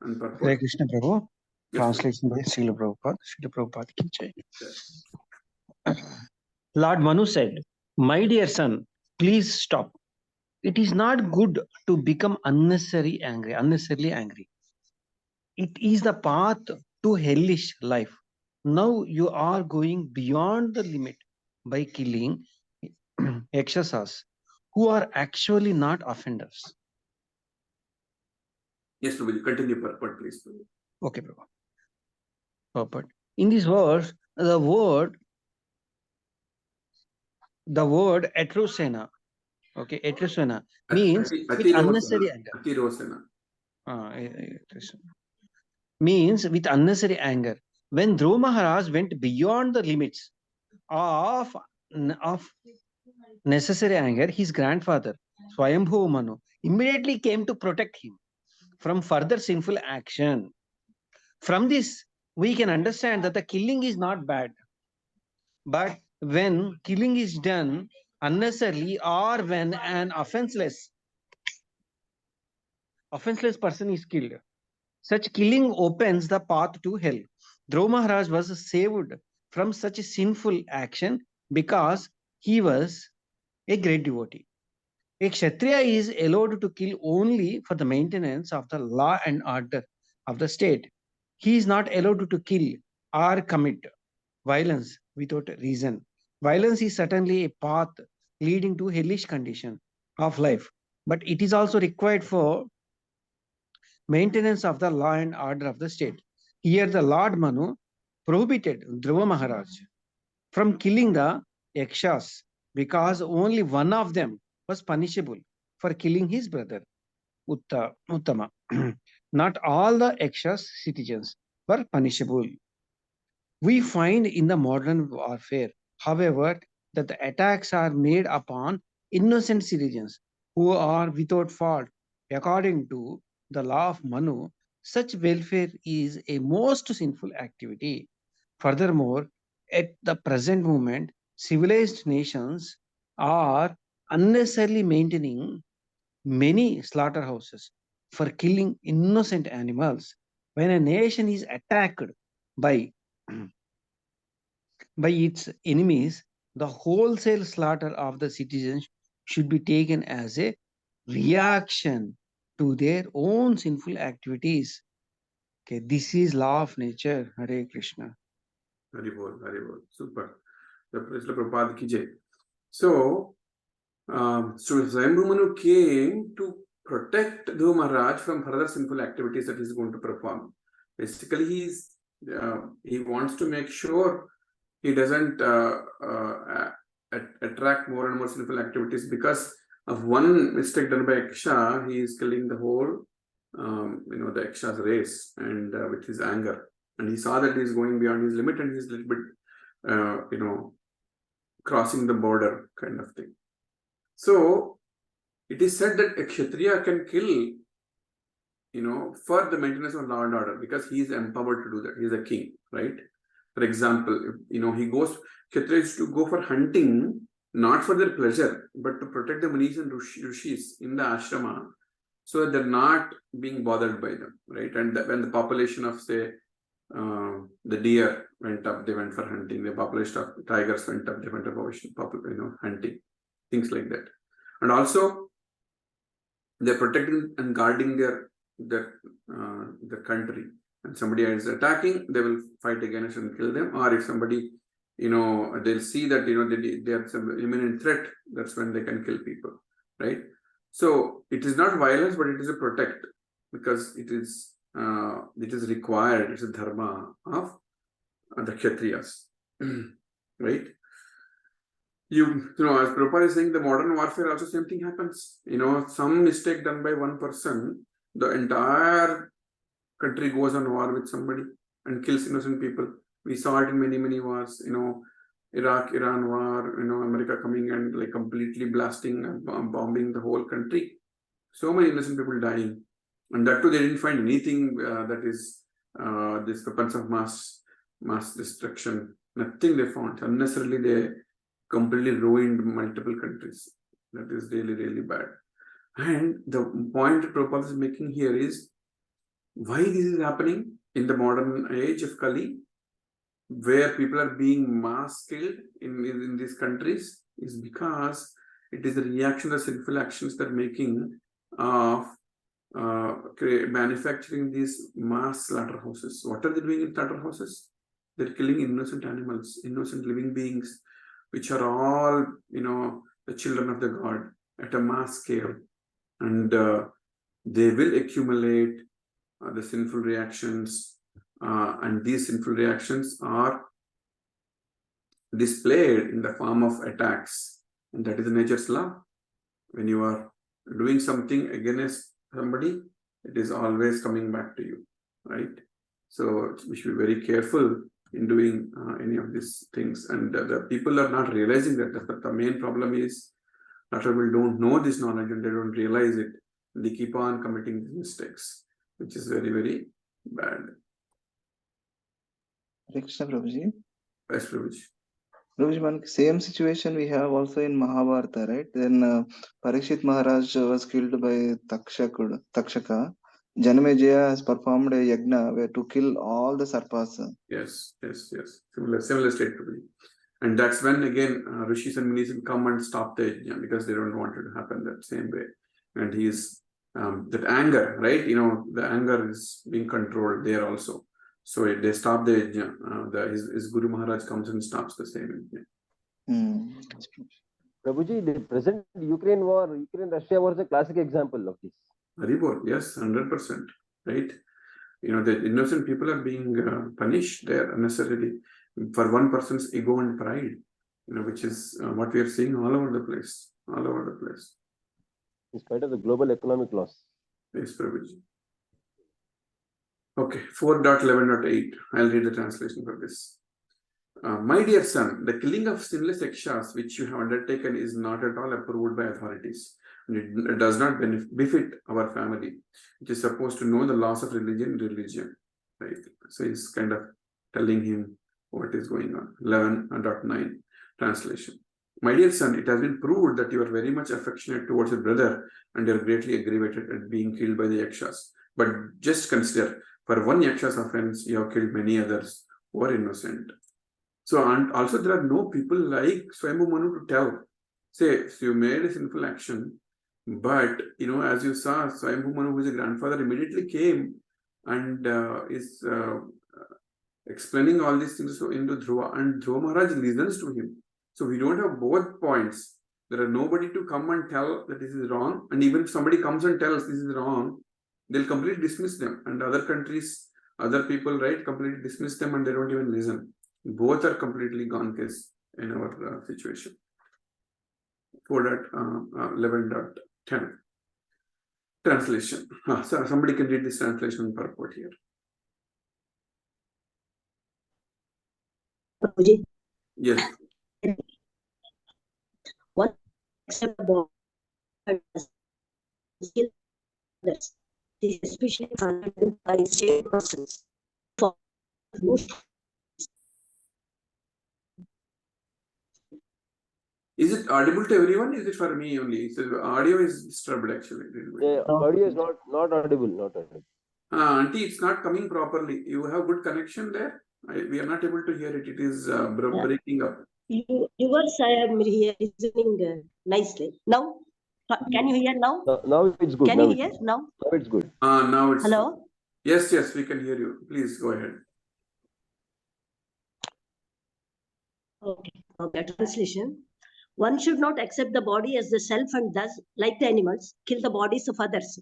A: and purport.
F: Hare Krishna Prabhu.
A: Yes,
F: Translation by Srila Prabhupada. Srila Prabhupada ki jai. Lord Manu said, "My dear son, please stop. It is not good to become unnecessarily angry. It is the path to hellish life. Now you are going beyond the limit by killing Yakshasas, who are actually not offenders."
A: Yes, Prabhuji, continue purport, please. Prabhuji.
F: Okay, Prabhu. Purport. In this verse, the word atrocena, okay, atrocena means with unnecessary anger. Means with unnecessary anger. When Dhruva Maharaj went beyond the limits of necessary anger, his grandfather, Swayambhu Manu, immediately came to protect him from further sinful action. From this, we can understand that the killing is not bad. But when killing is done unnecessarily, or when an offenseless person is killed, such killing opens the path to hell. Dhruva Maharaj was saved from such a sinful action because he was a great devotee. A Kshatriya is allowed to kill only for the maintenance of the law and order of the state. He is not allowed to kill or commit violence without reason. Violence is certainly a path leading to hellish condition of life, but it is also required for maintenance of the law and order of the state. Here the Lord Manu prohibited Dhruva Maharaj from killing the Yakshas because only one of them was punishable for killing his brother, Uttama. Not all the Yakshas citizens were punishable. We find in the modern warfare, however, that the attacks are made upon innocent citizens who are without fault. According to the law of Manu, such welfare is a most sinful activity. Furthermore, at the present moment, civilized nations are unnecessarily maintaining many slaughterhouses for killing innocent animals. When a nation is attacked by its enemies, the wholesale slaughter of the citizens should be taken as a reaction to their own sinful activities. Okay, this is law of nature. Hare Krishna.
A: Very well, very well. Super. The Prabhupada ki jai. So Swayambhu Manu came to protect Dhruva Maharaj from further sinful activities that he's going to perform. Basically, he wants to make sure he doesn't attract more and more sinful activities. Because of one mistake done by Yaksha, he is killing the whole, the Yaksha's race, and with his anger. And he saw that he is going beyond his limit, and he's a little bit, crossing the border kind of thing. So it is said that a Kshatriya can kill, for the maintenance of law and order, because he is empowered to do that. He is a king, right? For example, Kshatriyas to go for hunting, not for their pleasure, but to protect the Munis and Rishis in the ashrama, so that they're not being bothered by them, right? And when the population of, say, the deer went up, they went for hunting. The population of tigers went up, they went for hunting, things like that. And also, they're protecting and guarding their country. And somebody is attacking, they will fight against and kill them. Or if somebody, they'll see that they have some imminent threat, that's when they can kill people, right? So it is not violence, but it is a protect, because it is required. It's a dharma of the Kshatriyas, right? As Prabhupada is saying, the modern warfare also same thing happens. Some mistake done by one person, the entire country goes on war with somebody and kills innocent people. We saw it in many, many wars. Iraq-Iran war. America coming and like completely blasting and bombing the whole country. So many innocent people dying, and that too they didn't find anything that is this weapons of mass destruction. Nothing they found. Unnecessarily they completely ruined multiple countries. That is really, really bad. And the point that Prabhupada is making here is why this is happening in the modern age of Kali, where people are being mass killed in these countries, is because it is the reaction to sinful actions that making of manufacturing these mass slaughterhouses. What are they doing in slaughterhouses? They're killing innocent animals, innocent living beings, which are all, the children of the God at a mass scale. And they will accumulate the sinful reactions, and these sinful reactions are displayed in the form of attacks. And that is nature's law. When you are doing something against somebody, it is always coming back to you, right? So we should be very careful in doing any of these things. And the people are not realizing that. The main problem is that people don't know this knowledge and they don't realize it. They keep on committing these mistakes, which is very, very bad.
C: Krishna Prabhuji.
A: Yes, Prabhuji.
C: Prabhuji, same situation we have also in Mahabharata, right? Then Parikshit Maharaj was killed by Takshaka. Janamejaya has performed a yagna where to kill all the sarpas.
A: Yes. Similar state, Prabhuji. And that's when again Rishis and Munis will come and stop the yajna, because they don't want it to happen that same way. And he's that anger, right? The anger is being controlled there also. So they stop the yajna. His Guru Maharaj comes and stops the same yajna.
E: Prabhuji, the present Ukraine-Russia was a classic example of this.
A: Haribol, yes, 100%, right? The innocent people are being punished there unnecessarily for one person's ego and pride, which is what we are seeing all over the place.
E: In spite of the global economic loss.
A: Yes, Prabhuji. Okay, 4.11.8. I'll read the translation for this. My dear son, the killing of sinless yakshas which you have undertaken is not at all approved by authorities. And it does not befit our family, which is supposed to know the laws of religion. Right? So he's kind of telling him what is going on. 11.9 translation. My dear son, it has been proved that you are very much affectionate towards your brother and you are greatly aggravated at being killed by the yakshas. But just consider, for one yaksha's offense, you have killed many others who are innocent. So, and also there are no people like Swayambhu Manu to tell. Say, so you made a sinful action, but, as you saw, Swayambhu Manu, who is a grandfather, immediately came and is explaining all these things into Dhruva, and Dhruva Maharaj listens to him. So we don't have both points. There are nobody to come and tell that this is wrong. And even if somebody comes and tells this is wrong, they'll completely dismiss them. And other countries, other people, right, completely dismiss them and they don't even listen. Both are completely gone case in our situation. 4.11.10. Translation. So somebody can read this translation purport here.
G: Prabhuji,
A: Yes.
G: one except the skill others. This is especially funded by state persons. For
A: Is it audible to everyone? Is it for me only? So the audio is disturbed actually.
E: The audio is not audible, not audible.
A: Auntie, it's not coming properly. You have good connection there? We are not able to hear it. It is breaking up.
G: yours, I am here listening nicely. Now, can you hear now?
E: Now it's good.
G: Can
E: Now
G: you
E: it's
G: hear
E: good.
G: now?
E: Now it's good.
A: Now it's
G: Hello?
A: Yes, we can hear you. Please go ahead.
G: Okay. Translation. One should not accept the body as the self and thus, like the animals, kill the bodies of others.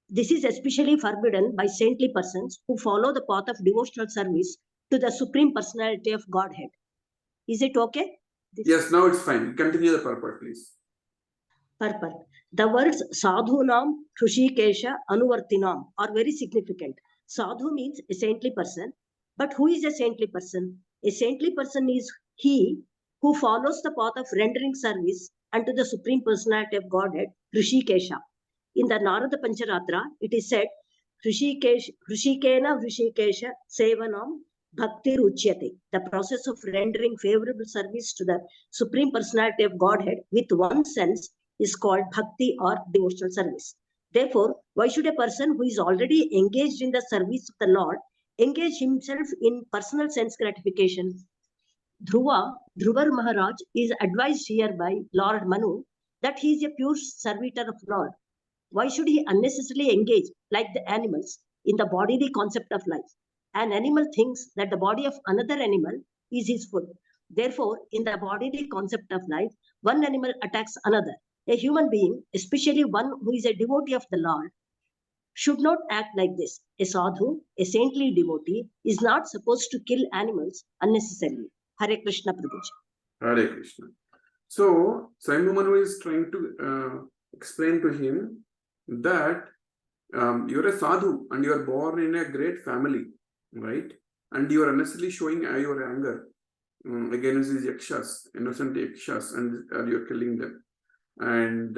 G: This is especially forbidden by saintly persons who follow the path of devotional service to the Supreme Personality of Godhead. Is it okay?
A: Yes, now it's fine. Continue the purport, please.
G: Purport. The words sadhunam, Hrushikesha, Anuvartinam are very significant. Sadhu means a saintly person. But who is a saintly person? A saintly person is he who follows the path of rendering service unto the Supreme Personality of Godhead, Hrushikesha. In the Narada Pancharatra, it is said, Hrushikena Hrushikesha Sevanam Bhakti Ruchyate. The process of rendering favorable service to the Supreme Personality of Godhead with one sense is called bhakti or devotional service. Therefore, why should a person who is already engaged in the service of the Lord engage himself in personal sense gratification? Dhruva Maharaj is advised here by Lord Manu that he is a pure servitor of Lord. Why should he unnecessarily engage, like the animals, in the bodily concept of life? An animal thinks that the body of another animal is his food. Therefore, in the bodily concept of life, one animal attacks another. A human being, especially one who is a devotee of the Lord, should not act like this. A sadhu, a saintly devotee, is not supposed to kill animals unnecessarily. Hare Krishna Prabhuji.
A: Hare Krishna. So, Swayambhu Manu is trying to explain to him that you're a sadhu and you are born in a great family, right? And you are unnecessarily showing your anger against these yakshas, innocent yakshas, and you're killing them. And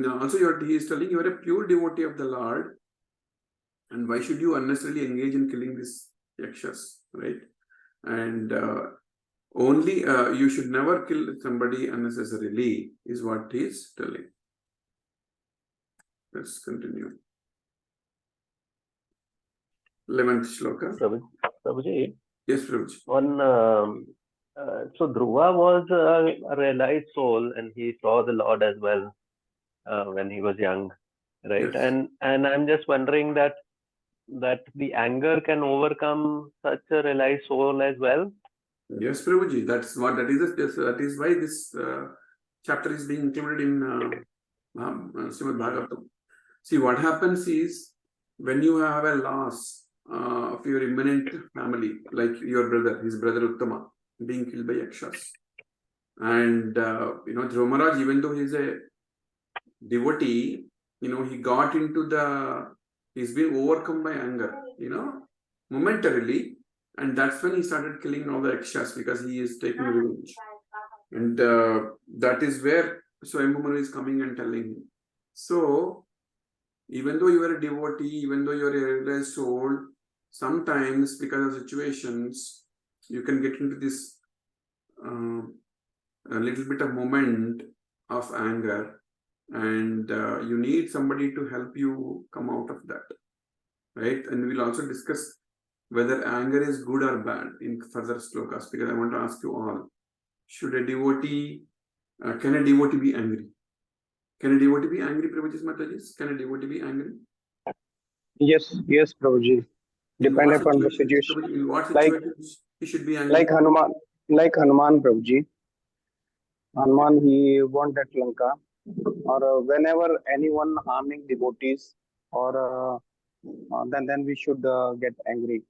A: also he is telling you are a pure devotee of the Lord, and why should you unnecessarily engage in killing these yakshas, right? And only you should never kill somebody unnecessarily is what he is telling. Let's continue. 11th shloka.
D: Prabhuji,
A: Yes, Prabhuji.
D: So Dhruva was a realized soul, and he saw the Lord as well when he was young, right?
A: Yes.
D: And I'm just wondering that the anger can overcome such a realized soul as well.
A: Yes, Prabhuji. That is why this chapter is being included in Srimad Bhagavatam. See, what happens is when you have a loss of your imminent family, like your brother, his brother Uttama, being killed by yakshas, and Dhruva Maharaj, even though he's a devotee, he's being overcome by anger, momentarily, and that's when he started killing all the yakshas because he is taking revenge, and that is where Swayambhu Manu is coming and telling him. So, even though you are a devotee, even though you are a realized soul, sometimes because of situations, you can get into this a little bit of moment of anger, and you need somebody to help you come out of that, right? And we'll also discuss whether anger is good or bad in further slokas, because I want to ask you all, should a devotee, can a devotee be angry? Can a devotee be angry, Prabhuji Mataji? Can a devotee be angry?
H: Yes, Prabhuji.
A: In what
H: Depending upon the
A: situations?
H: situation.
A: In what situations he should be angry?
H: Like Hanuman. Like Hanuman Prabhuji. Hanuman, he won that Lanka. Or whenever anyone harming devotees, or then we should get angry.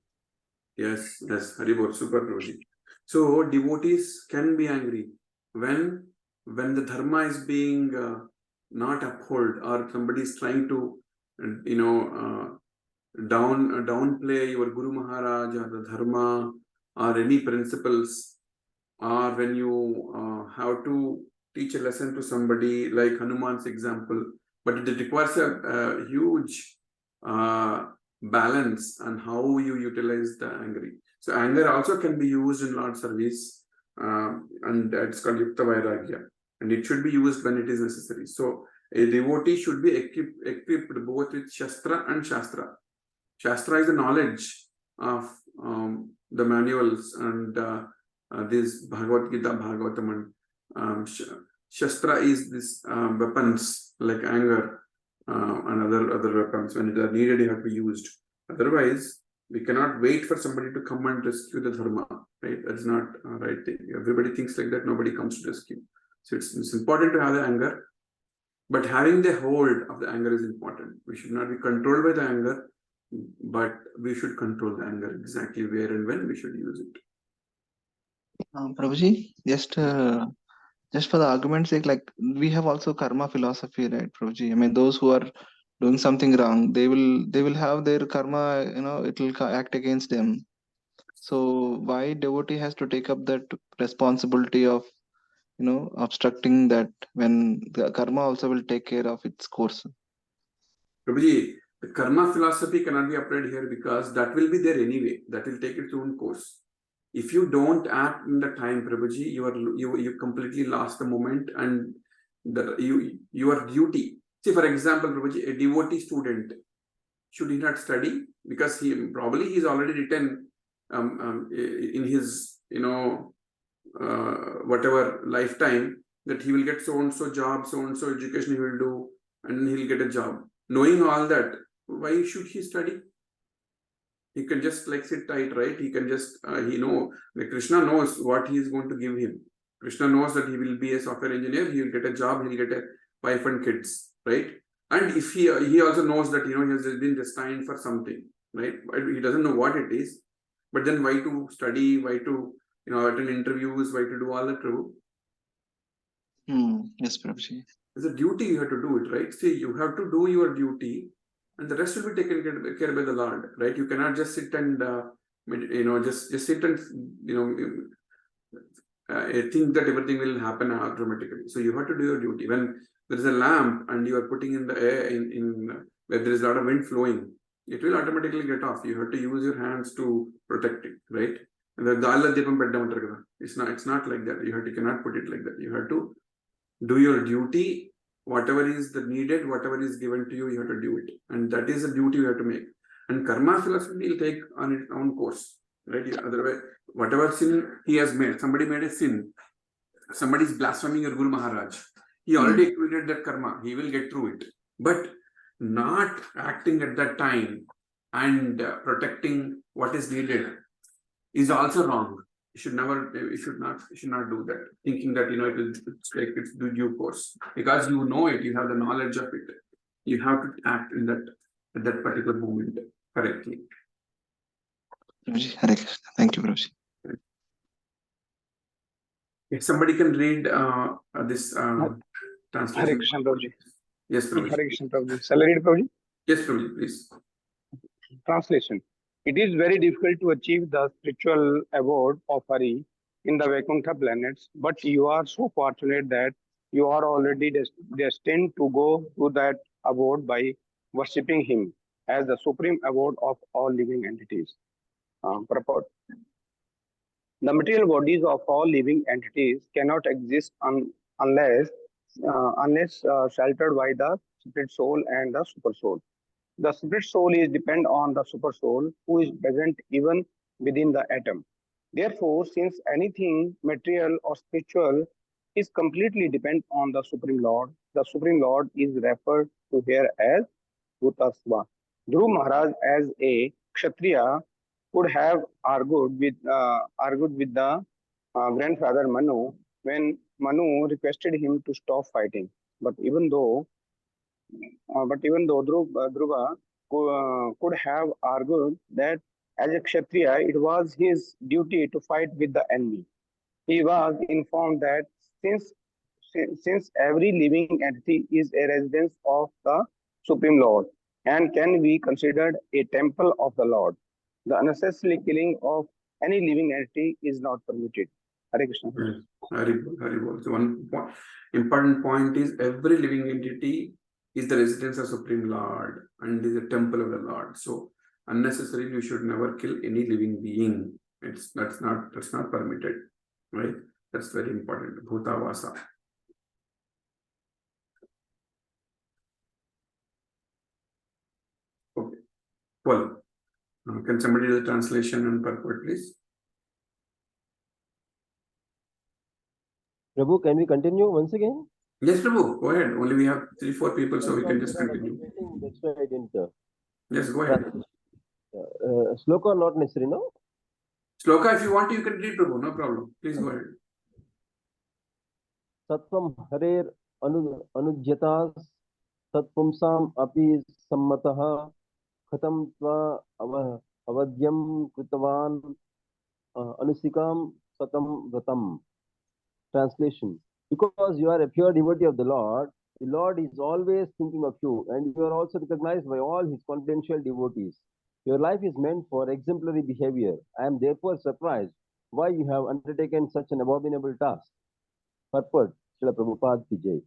A: Yes, Haribol, super Prabhuji. So devotees can be angry when the dharma is being not upheld, or somebody is trying to downplay your Guru Maharaj or the dharma or any principles, or when you have to teach a lesson to somebody, like Hanuman's example, but it requires a huge balance on how you utilize the anger. So anger also can be used in Lord service, and it's called Yukta Vairagya, and it should be used when it is necessary. So a devotee should be equipped both with Shastra and Shastra. Shastra is the knowledge of the manuals and this Bhagavad Gita, Bhagavatam, and Shastra is this weapons like anger and other weapons. When they are needed, you have to be used. Otherwise, we cannot wait for somebody to come and rescue the dharma. Right? That is not right thing. Everybody thinks like that. Nobody comes to rescue. So it's important to have the anger, but having the hold of the anger is important. We should not be controlled by the anger, but we should control the anger exactly where and when we should use it.
C: Prabhuji, just for the argument's sake, like we have also karma philosophy, right, Prabhuji? I mean, those who are doing something wrong, they will have their karma, it will act against them. So why devotee has to take up that responsibility of obstructing that, when the karma also will take care of its course?
A: Prabhuji, the karma philosophy cannot be applied here because that will be there anyway. That will take its own course. If you don't act in the time, Prabhuji, you completely lost the moment and your duty. See, for example, Prabhuji, a devotee student, should he not study? Because he's already written in his whatever lifetime that he will get so and so job, so and so education he will do, and he'll get a job. Knowing all that, why should he study? He can just like sit tight, right? He can just Krishna knows what he is going to give him. Krishna knows that he will be a software engineer, he will get a job, he'll get a wife and kids, right? And if he also knows that he has been destined for something, right? He doesn't know what it is, but then why to study, why to attend interviews, why to do all that?
C: Yes, Prabhuji.
A: It's a duty, you have to do it, right? See, you have to do your duty, and the rest will be taken care by the Lord, right? You cannot just sit and just sit and think that everything will happen automatically. So you have to do your duty. When there is a lamp and you are putting in the air in where there is a lot of wind flowing, it will automatically get off. You have to use your hands to protect it, right? And it's not like that. You cannot put it like that. You have to do your duty. Whatever is the needed, whatever is given to you, you have to do it, and that is a duty you have to make. And karma philosophy will take on its own course, right? Otherwise, whatever sin he has made, somebody made a sin, somebody is blaspheming your Guru Maharaj, he already accumulated that karma, he will get through it. But not acting at that time and protecting what is needed is also wrong. You should not do that, thinking that it's like it's the due course, because it, you have the knowledge of it. You have to act in that at that particular moment correctly.
C: Hare Krishna. Thank you, Prabhuji.
A: If somebody can read this
H: Hare
A: translation.
H: Krishna Prabhuji.
A: Yes, Prabhuji.
H: Hare Krishna Prabhuji. Shall I read, Prabhuji?
A: Yes, Prabhuji, please.
H: Translation. It is very difficult to achieve the spiritual abode of Hari in the Vaikuntha planets, but you are so fortunate that you are already destined to go to that abode by worshipping him as the supreme abode of all living entities. Purport. The material bodies of all living entities cannot exist unless sheltered by the spirit soul and the super soul. The spirit soul is dependent on the super soul, who is present even within the atom. Therefore, since anything material or spiritual is completely dependent on the Supreme Lord is referred to here as Bhutasva. Dhruv Maharaj, as a Kshatriya, could have argued with the grandfather Manu when Manu requested him to stop fighting. But even though Dhruva could have argued that as a Kshatriya, it was his duty to fight with the enemy. He was informed that since since every living entity is a residence of the Supreme Lord and can be considered a temple of the Lord, the unnecessary killing of any living entity is not permitted. Hare Krishna.
A: Very well. So one important point is every living entity is the residence of Supreme Lord and is a temple of the Lord. So unnecessarily you should never kill any living being. That's not permitted, right? That's very important. Bhutavasa. Okay. Well, can somebody do the translation and purport, please?
E: Prabhu, can we continue once again?
A: Yes, Prabhu, go ahead. Only we have 3-4 people, so we can just continue.
E: That's why I didn't.
A: Yes, go ahead.
E: Sloka not necessary, no?
A: Sloka, if you want, you can read, Prabhu. No problem. Please go ahead.
E: Sattvam harer anujyatas satpumsam api sammataha khatam tva avadyam kritavan anusikam satam vratam. Translation: because you are a pure devotee of the Lord is always thinking of you, and you are also recognized by all his confidential devotees. Your life is meant for exemplary behavior. I am therefore surprised why you have undertaken such an abominable task. Purport: Srila Prabhupada ki Jai.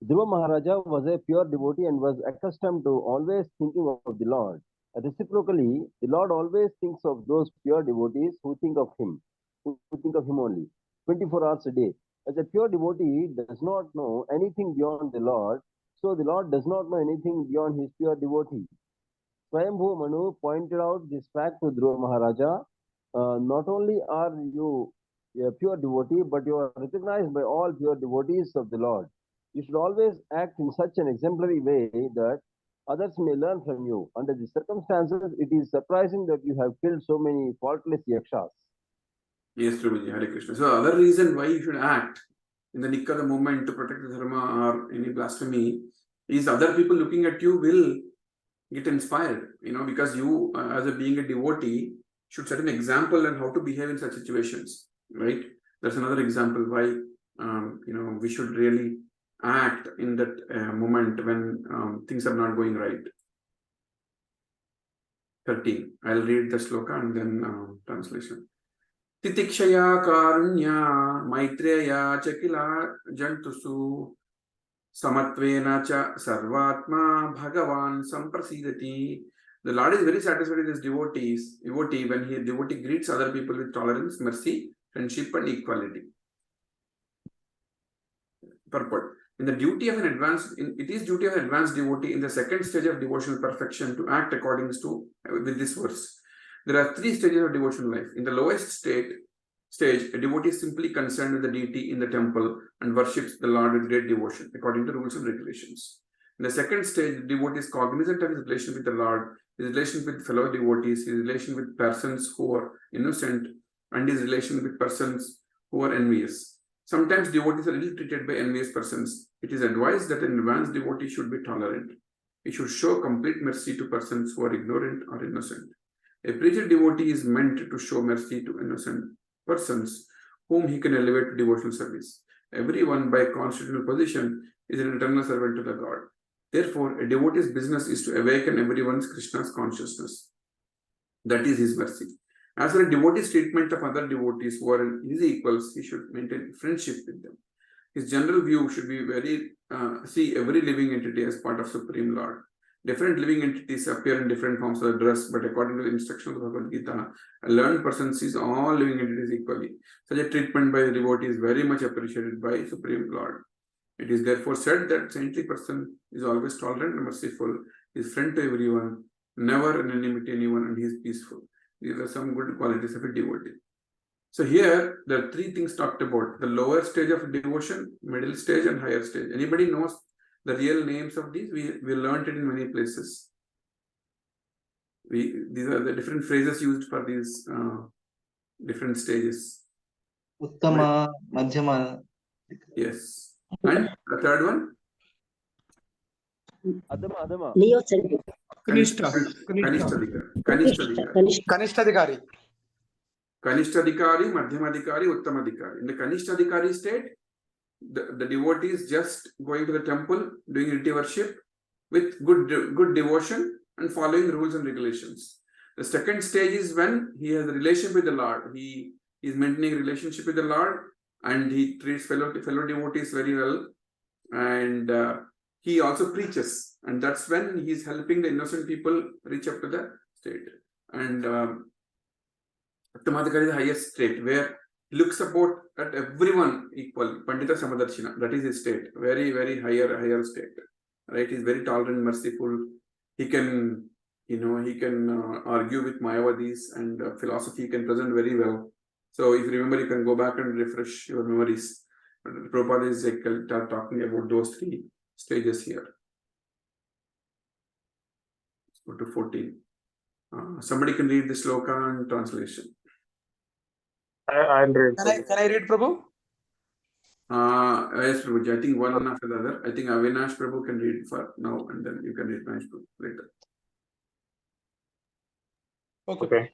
E: Dhruva Maharaja was a pure devotee and was accustomed to always thinking of the Lord. Reciprocally, the Lord always thinks of those pure devotees who think of him only, 24 hours a day. As a pure devotee does not know anything beyond the Lord, so the Lord does not know anything beyond his pure devotee. Swayambhu Manu pointed out this fact to Dhruva Maharaja. Not only are you a pure devotee, but you are recognized by all pure devotees of the Lord. You should always act in such an exemplary way that others may learn from you. Under the circumstances, it is surprising that you have killed so many faultless yakshas.
A: Yes, Prabhuji, Hare Krishna. So, other reason why you should act in the nick of the moment to protect the dharma or any blasphemy is other people looking at you will get inspired, because you, as a being a devotee, should set an example on how to behave in such situations, right? That's another example why, we should really act in that moment when things are not going right. 13. I'll read the sloka and then translation. Titikshaya karunya maitreya chakila jantusu samatvena cha sarvatma bhagavan samprasidati. The Lord is very satisfied with his devotee when devotee greets other people with tolerance, mercy, friendship, and equality. Purport. It is duty of an advanced devotee in the second stage of devotional perfection to act according with this verse. There are 3 stages of devotional life. In the lowest stage, a devotee is simply concerned with the deity in the temple and worships the Lord with great devotion, according to rules and regulations. In the second stage, the devotee is cognizant of his relation with the Lord, his relation with fellow devotees, his relation with persons who are innocent, and his relation with persons who are envious. Sometimes devotees are ill-treated by envious persons. It is advised that an advanced devotee should be tolerant. He should show complete mercy to persons who are ignorant or innocent. A preacher devotee is meant to show mercy to innocent persons whom he can elevate to devotional service. Everyone by constitutional position is an eternal servant to the God. Therefore, a devotee's business is to awaken everyone's Krishna's consciousness. That is his mercy. As for a devotee's treatment of other devotees who are his equals, he should maintain friendship with them. His general view should be see every living entity as part of Supreme Lord. Different living entities appear in different forms of dress, but according to the instructions of the Bhagavad Gita, a learned person sees all living entities equally. Such a treatment by the devotee is very much appreciated by Supreme Lord. It is therefore said that saintly person is always tolerant and merciful, is friend to everyone, never an enemy to anyone, and he is peaceful. These are some good qualities of a devotee. So here, there are 3 things talked about. The lower stage of devotion, middle stage, and higher stage. Anybody knows the real names of these? We learned it in many places. These are the different phrases used for these different stages.
C: Uttama, Madhyama.
A: Yes. And the third one?
E: Adama.
G: Neocentric.
F: Kanishta.
I: Kanishtadikari.
A: Kanishtadikari, Madhyamadikari, Uttamadikari. In the Kanishtadikari state, the devotee is just going to the temple, doing deity worship with good devotion and following rules and regulations. The second stage is when he has a relationship with the Lord. He is maintaining a relationship with the Lord and he treats fellow devotees very well. And he also preaches. And that's when he is helping the innocent people reach up to the state. And Uttamadikari is the highest state where he looks about at everyone equal. Pandita Samadarshina, that is his state. Very, very higher state. Right? He's very tolerant, merciful. He can, argue with Mayavadis and philosophy he can present very well. So if you remember, you can go back and refresh your memories. Prabhupada is talking about those three stages here. Let's go to 14. Somebody can read the sloka and translation.
J: I'll read.
I: Can I read, Prabhu?
A: Yes, Prabhuji. I think one after the other. I think Avinash Prabhu can read for now, and then you can read Mahesh Prabhu later.
J: Okay.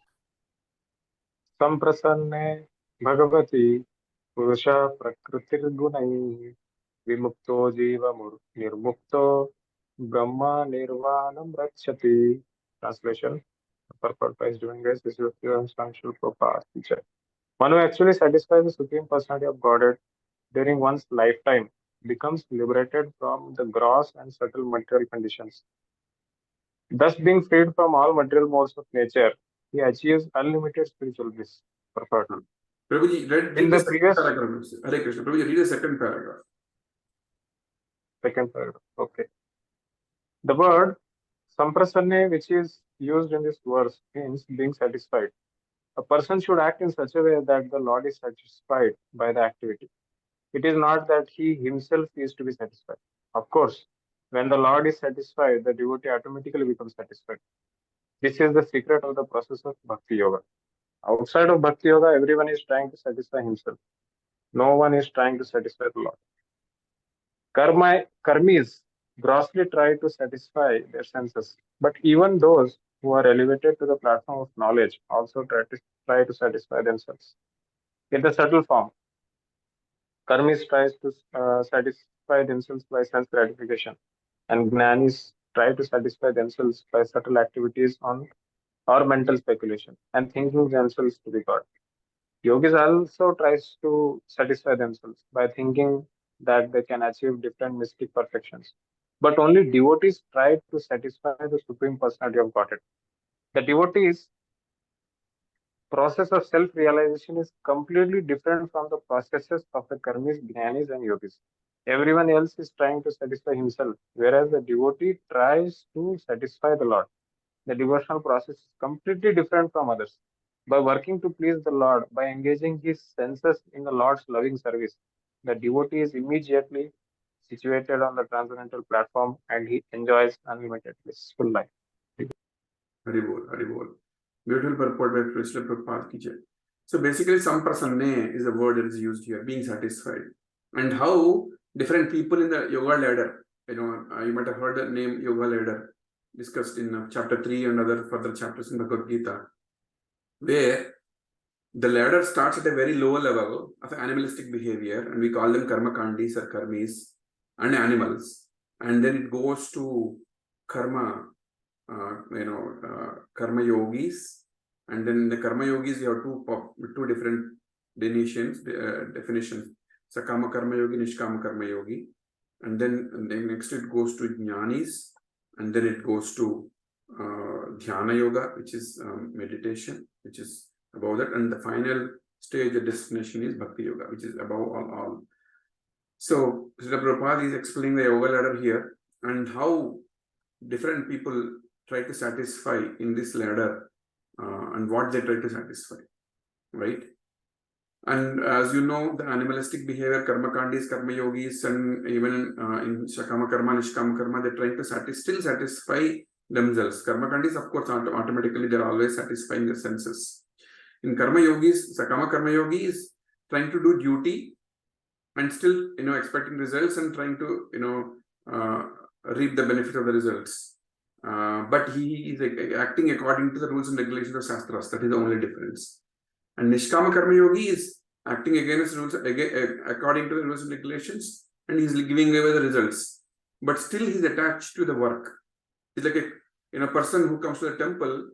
J: Samprasanne Bhagavati Purusha Prakritirgunai Vimukto Jiva Nirmukto Brahma Nirvanam Rakshati. Translation. The purpose is doing this. This is the substantial Prabhupada teacher. One who actually satisfies the Supreme Personality of Godhead during one's lifetime becomes liberated from the gross and subtle material conditions. Thus, being freed from all material modes of nature, he achieves unlimited spiritual bliss. Perfect.
A: Prabhuji, read the previous paragraph. Hare Krishna. Prabhuji, read the second paragraph.
J: Second paragraph. Okay. The word samprasanne, which is used in this verse, means being satisfied. A person should act in such a way that the Lord is satisfied by the activity. It is not that he himself is to be satisfied. Of course, when the Lord is satisfied, the devotee automatically becomes satisfied. This is the secret of the process of Bhakti Yoga. Outside of Bhakti Yoga, everyone is trying to satisfy himself. No one is trying to satisfy the Lord. Karmis grossly try to satisfy their senses, but even those who are elevated to the platform of knowledge also try to satisfy themselves. In the subtle form, Karmis tries to satisfy themselves by sense gratification, and Gnanis try to satisfy themselves by subtle activities or mental speculation and thinking themselves to be God. Yogis also tries to satisfy themselves by thinking that they can achieve different mystic perfections. But only devotees try to satisfy the Supreme Personality of Godhead. The devotees' process of self-realization is completely different from the processes of the karmis, jnanis, and yogis. Everyone else is trying to satisfy himself, whereas the devotee tries to satisfy the Lord. The devotional process is completely different from others. By working to please the Lord, by engaging his senses in the Lord's loving service, the devotee is immediately situated on the transcendental platform and he enjoys unlimited blissful life.
A: Haribol, Haribol. Beautiful purport by Krishna Prabhupada ki jai. So basically, samprasanne is the word that is used here, being satisfied. And how different people in the yoga ladder, you might have heard the name yoga ladder discussed in chapter 3 and other further chapters in Bhagavad Gita, where the ladder starts at a very low level of animalistic behavior, and we call them karma kandis or karmis and animals, and then it goes to karma karma yogis, and then the karma yogis you have two different definitions, sakama karma yogi, nishkama karma yogi, and then next it goes to jnanis, and then it goes to dhyana yoga, which is meditation, which is above that, and the final stage, the destination is bhakti yoga, which is above all. So Srila Prabhupada is explaining the yoga ladder here and how different people try to satisfy in this ladder and what they try to satisfy, right? And as you know, the animalistic behavior, karma kandis, karma yogis, and even in shakama karma, nishkama karma, they're trying to still satisfy themselves. Karma kandis, of course, automatically they're always satisfying their senses. In karma yogis, sakama karma yogis, trying to do duty and still, expecting results and trying to, reap the benefit of the results. But he is acting according to the rules and regulations of Shastras. That is the only difference. And Nishkama Karma Yogi is acting against rules, according to the rules and regulations, and he's giving away the results. But still he's attached to the work. It's like a person who comes to the temple,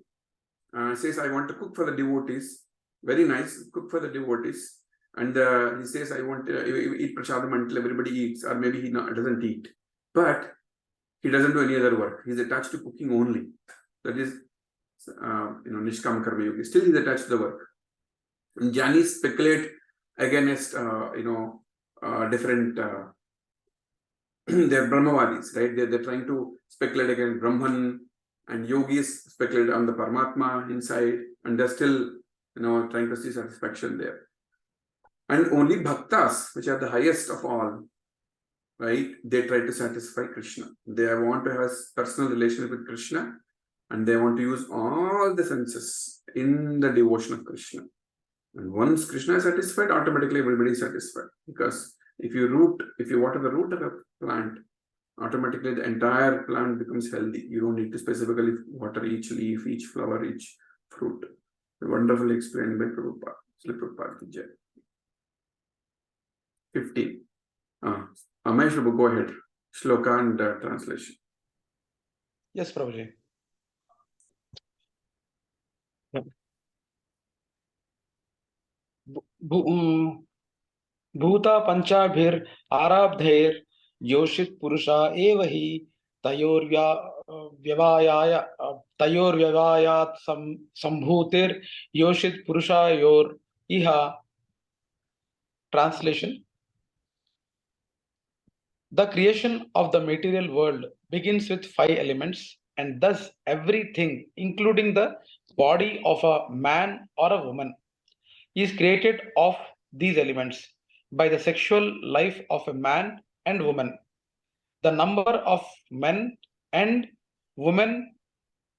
A: says, I want to cook for the devotees. Very nice, cook for the devotees. And he says, I want to eat prashadam until everybody eats, or maybe he doesn't eat. But he doesn't do any other work. He's attached to cooking only. That is, Nishkama Karma Yogi. Still he's attached to the work. And Jnanis speculate against, different, they're Brahmavadis, right? They're trying to speculate against Brahman, and yogis speculate on the Paramatma inside, and they're still, trying to see satisfaction there. And only bhaktas, which are the highest of all, right? They try to satisfy Krishna. They want to have a personal relationship with Krishna, and they want to use all the senses in the devotion of Krishna. And once Krishna is satisfied, automatically everybody is satisfied. Because if you water the root of a plant, automatically the entire plant becomes healthy. You don't need to specifically water each leaf, each flower, each fruit. Wonderfully explained by Prabhupada. Srila Prabhupada ki jai. 15. Amesh, go ahead. Shloka and translation.
I: Yes, Prabhuji. भूता पंचाभिर आराब्धैर योषित पुरुषा एव हि तयोर्व्यवायात् संभूतिर योषित पुरुषायोर इहा. Translation. The creation of the material world begins with 5 elements, and thus everything, including the body of a man or a woman, is created of these elements by the sexual life of a man and woman. The number of men and women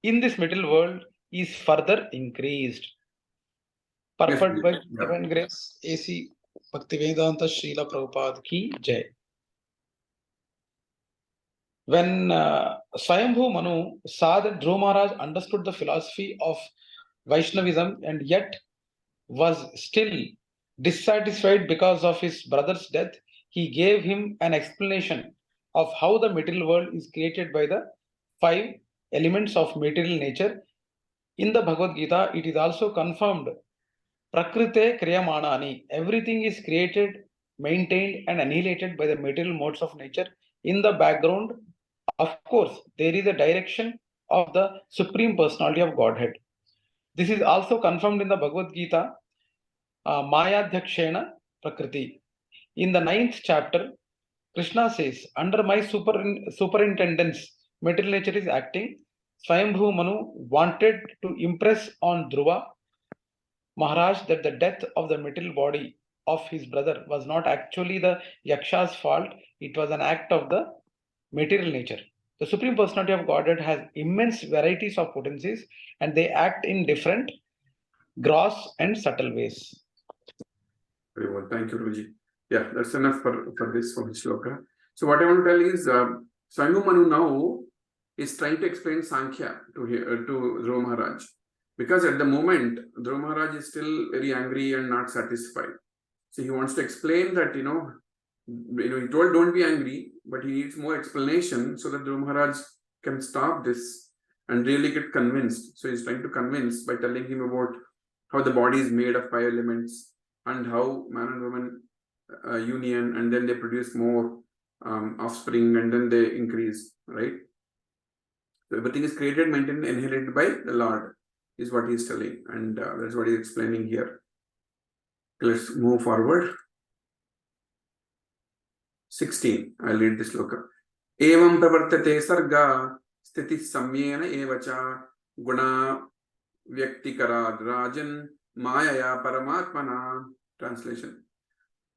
I: in this material world is further increased. Purport by Divine Grace A.C. Bhaktivedanta Srila Prabhupada ki jai. When Swayambhu Manu saw that Dhruva Maharaj understood the philosophy of Vaishnavism and yet was still dissatisfied because of his brother's death, he gave him an explanation of how the material world is created by the 5 elements of material nature. In the Bhagavad Gita, it is also confirmed, Prakrite Kriyamanani, everything is created, maintained and annihilated by the material modes of nature. In the background, of course, there is a direction of the Supreme Personality of Godhead. This is also confirmed in the Bhagavad Gita, Mayadhyakshena Prakriti. In the 9th chapter, Krishna says, under my superintendence, material nature is acting. Swayambhu Manu wanted to impress on Dhruva Maharaj that the death of the material body of his brother was not actually the Yaksha's fault, it was an act of the material nature. The Supreme Personality of Godhead has immense varieties of potencies, and they act in different gross and subtle ways.
A: Very well. Thank you, Ruji. Yeah, that's enough for this from Shloka. So what I want to tell is, Swayambhu Manu now is trying to explain Sankhya to Dhruva Maharaj. Because at the moment, Dhruva Maharaj is still very angry and not satisfied. So he wants to explain that, he told don't be angry, but he needs more explanation so that Dhruva Maharaj can stop this and really get convinced. So he's trying to convince by telling him about how the body is made of 5 elements and how man and woman union, and then they produce more offspring, and then they increase, right? So everything is created, maintained, inherited by the Lord, is what he is telling, and that's what he is explaining here. Let's move forward. 16. I'll read this sloka. Evam pravartate sarga sthiti samyena evacha guna vyaktikarad rajan mayaya paramatmana. Translation.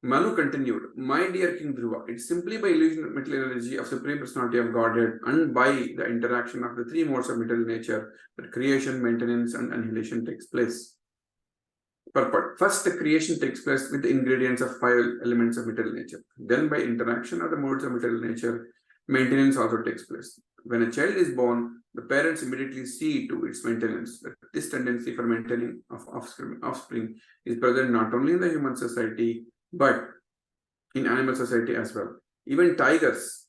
A: Manu continued, my dear King Dhruva, it's simply by illusion of material energy of Supreme Personality of Godhead and by the interaction of the 3 modes of material nature that creation, maintenance and annihilation takes place. Purport. First, the creation takes place with the ingredients of 5 elements of material nature. Then, by interaction of the modes of material nature, maintenance also takes place. When a child is born, the parents immediately see to its maintenance. That this tendency for maintaining of offspring is present not only in the human society, but in animal society as well. Even tigers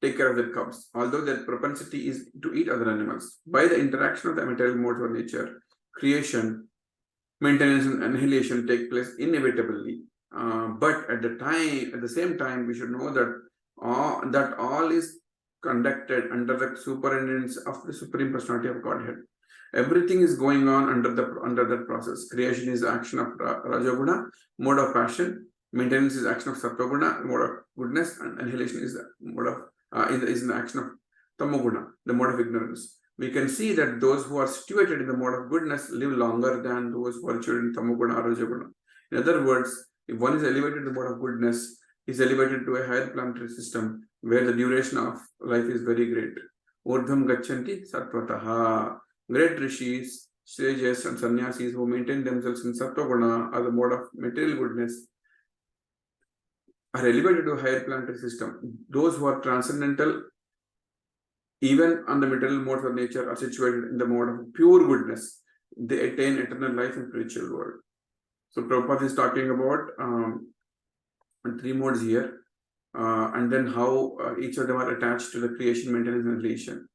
A: take care of their cubs, although their propensity is to eat other animals. By the interaction of the material modes of nature, creation, maintenance and annihilation take place inevitably. But at the same time, we should know that all is conducted under the superintendence of the Supreme Personality of Godhead. Everything is going on under that process. Creation is action of Rajoguna, mode of passion. Maintenance is action of Sattva-guna, mode of goodness, and annihilation is the mode of is the action of Tamoguna, the mode of ignorance. We can see that those who are situated in the mode of goodness live longer than those who are situated in Tamoguna or Rajoguna. In other words, if one is elevated in the mode of goodness, is elevated to a higher planetary system where the duration of life is very great. Urdham Gachanti Satvataha. Great rishis, sages, and sannyasis who maintain themselves in Sattva-guna or the mode of material goodness are elevated to a higher planetary system. Those who are transcendental, even on the material modes of nature, are situated in the mode of pure goodness. They attain eternal life in spiritual world. So Prabhupada is talking about 3 modes here, and then how each of them are attached to the creation, maintenance, and relation.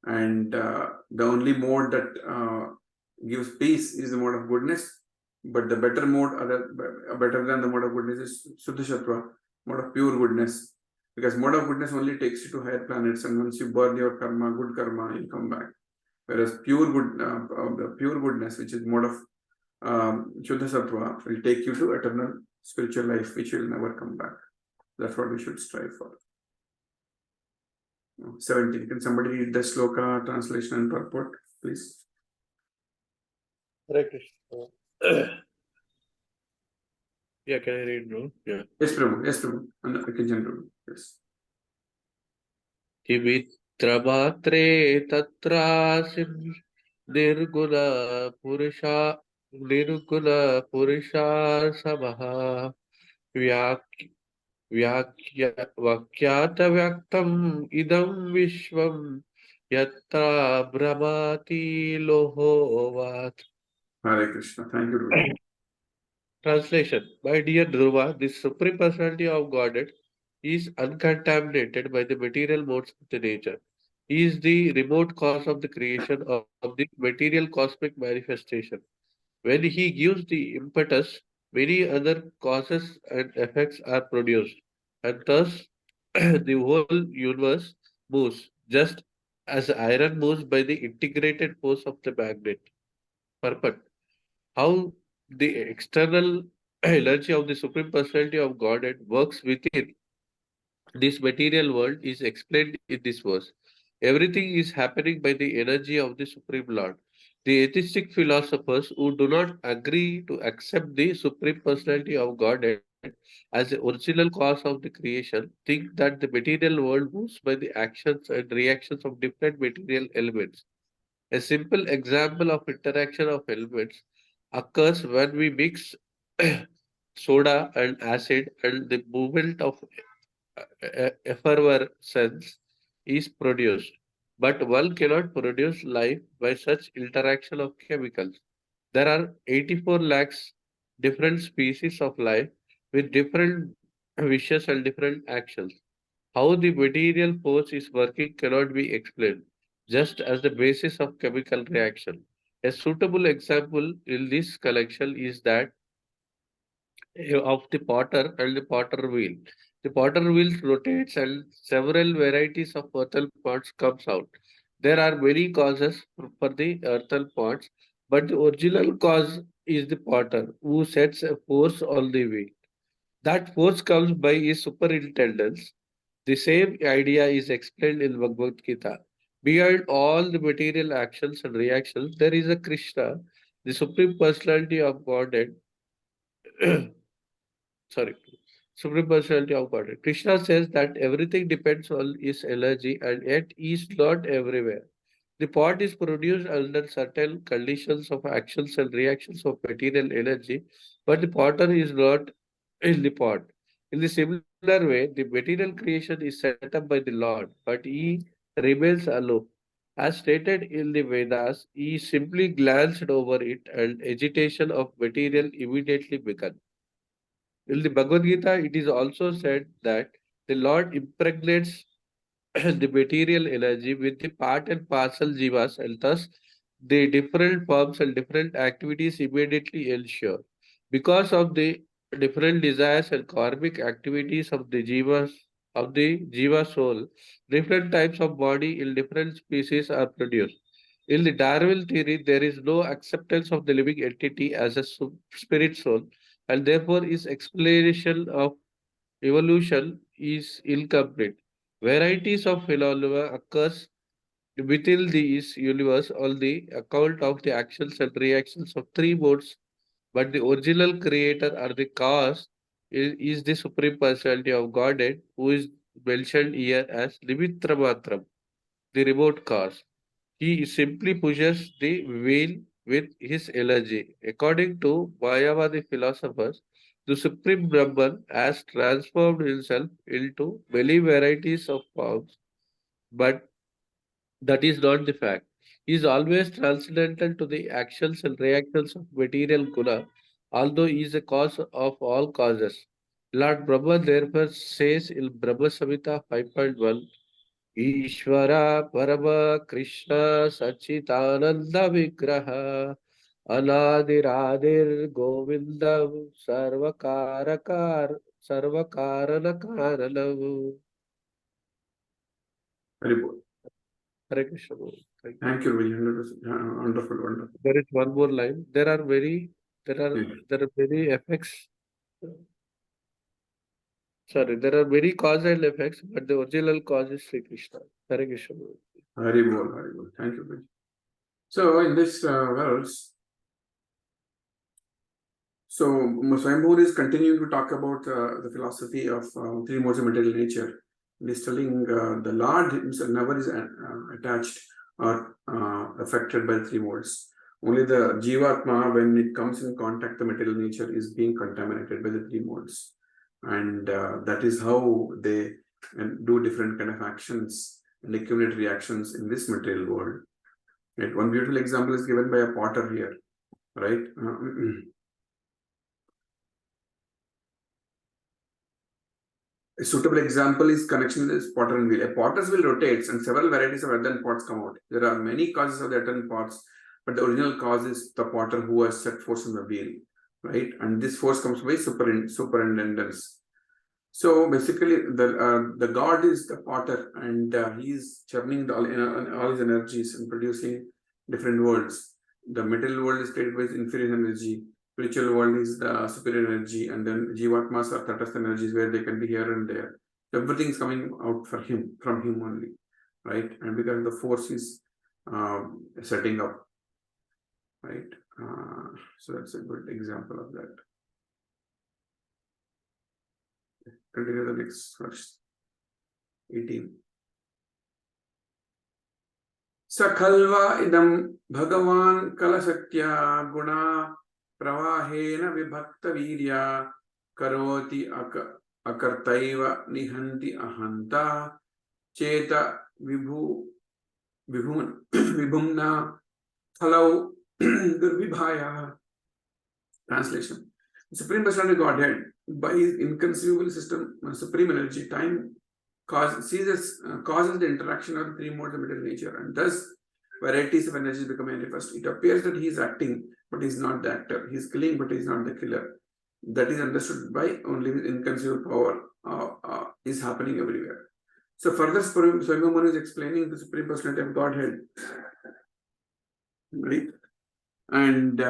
A: And the only mode that gives peace is the mode of goodness, but the better mode, better than the mode of goodness, is Suddha Sattva, mode of pure goodness. Because mode of goodness only takes you to higher planets, and once you burn your karma, good karma, you come back. Whereas the pure goodness, which is mode of Shuddha Sattva, will take you to eternal spiritual life, which will never come back. That's what we should strive for. 17. Can somebody read the sloka translation and purport, please?
K: Hare Krishna. Yeah, can I read, bro? Yeah.
A: Yes, Prabhu. Yes, Prabhu. And I can general. Yes.
K: Kivitrabhatre tatrasim nirguna purusha samaha vakyata vyaktam idam vishvam yatra brahmati lohovat.
A: Hare Krishna. Thank you, Prabhu.
K: Translation. My dear Dhruva, the Supreme Personality of Godhead is uncontaminated by the material modes of the nature. He is the remote cause of the creation of the material cosmic manifestation. When he gives the impetus, many other causes and effects are produced, and thus the whole universe moves, just as iron moves by the integrated force of the magnet. Purport. How the external energy of the Supreme Personality of Godhead works within this material world is explained in this verse. Everything is happening by the energy of the Supreme Lord. The atheistic philosophers who do not agree to accept the Supreme Personality of Godhead as the original cause of the creation think that the material world moves by the actions and reactions of different material elements. A simple example of interaction of elements occurs when we mix soda and acid, and the movement of effervescence is produced. But one cannot produce life by such interaction of chemicals. There are 84 lakhs different species of life with different wishes and different actions. How the material force is working cannot be explained, just as the basis of chemical reaction. A suitable example in this collection is that of the potter and the potter wheel. The potter wheel rotates and several varieties of earthen pots comes out. There are many causes for the earthen pots, but the original cause is the potter who sets a force on the wheel. That force comes by his superintendence. The same idea is explained in Bhagavad Gita. Behind all the material actions and reactions, there is a Krishna, the Supreme Personality of Godhead. Sorry, Supreme Personality of Godhead. Krishna says that everything depends on his energy and yet he is not everywhere. The pot is produced under certain conditions of actions and reactions of material energy, but the potter is not in the pot. In the similar way, the material creation is set up by the Lord, but he remains aloof. As stated in the Vedas, he simply glanced over it and agitation of material immediately began. In the Bhagavad Gita, it is also said that the Lord impregnates the material energy with the part and parcel jivas, and thus the different forms and different activities immediately ensure. Because of the different desires and karmic activities of the jiva soul, different types of body in different species are produced. In the Darwin theory, there is no acceptance of the living entity as a spirit soul, and therefore its explanation of evolution is incomplete. Varieties of phenomena occurs within this universe on the account of the actions and reactions of three modes, but the original creator or the cause is the Supreme Personality of Godhead, who is mentioned here as Nimitra Matram, the remote cause. He simply pushes the wheel with his energy. According to Mayavadi philosophers, the Supreme Brahman has transformed himself into many varieties of forms, but that is not the fact. He is always transcendental to the actions and reactions of material guna, although he is a cause of all causes. Lord Brahma therefore says in Brahma Samhita 5.1, ईश्वर परम कृष्ण सच्चिदानंद विग्रह अनादिरादिर गोविंद सर्व कारण कारणम.
A: Very good.
K: Hare Krishna.
A: Thank you, William. Wonderful, wonderful.
K: There is one more line. There are many effects. Sorry, there are many cause and effects, but the original cause is Sri Krishna. Hare Krishna.
A: Very good, very good. Thank you, William. So in this verse, so Swayambhu is continuing to talk about the philosophy of three modes of material nature. He is telling the Lord himself never is attached or affected by three modes. Only the Jivatma, when it comes in contact with the material nature, is being contaminated by the three modes. And that is how they do different kind of actions and accumulate reactions in this material world. Right? One beautiful example is given by a potter here, right? A suitable example is connection with this potter and wheel. A potter's wheel rotates and several varieties of earthen pots come out. There are many causes of the earthen pots, but the original cause is the potter who has set force on the wheel, right? And this force comes by superintendence. So basically, the God is the potter, and he is churning all his energies and producing different worlds. The material world is created by inferior energy. Spiritual world is the superior energy, and then Jivatmas are Tatastha energies where they can be here and there. Everything is coming out from him only, right? And because the force is setting up, right? So that's a good example of that. Continue the next verse. 18. Sakhalva idam Bhagavan kalasatya guna pravahena vibhakta virya karoti akartaiva nihanti ahanta cheta vibhumna phalau durvibhaya. Translation. The Supreme Personality of Godhead, by his inconceivable system, supreme energy, time causes the interaction of the three modes of material nature, and thus varieties of energies become manifest. It appears that he is acting, but he is not the actor. He is killing, but he is not the killer. That is understood by only his inconceivable power is happening everywhere. So further, Swayambhu is explaining the Supreme Personality of Godhead, right? And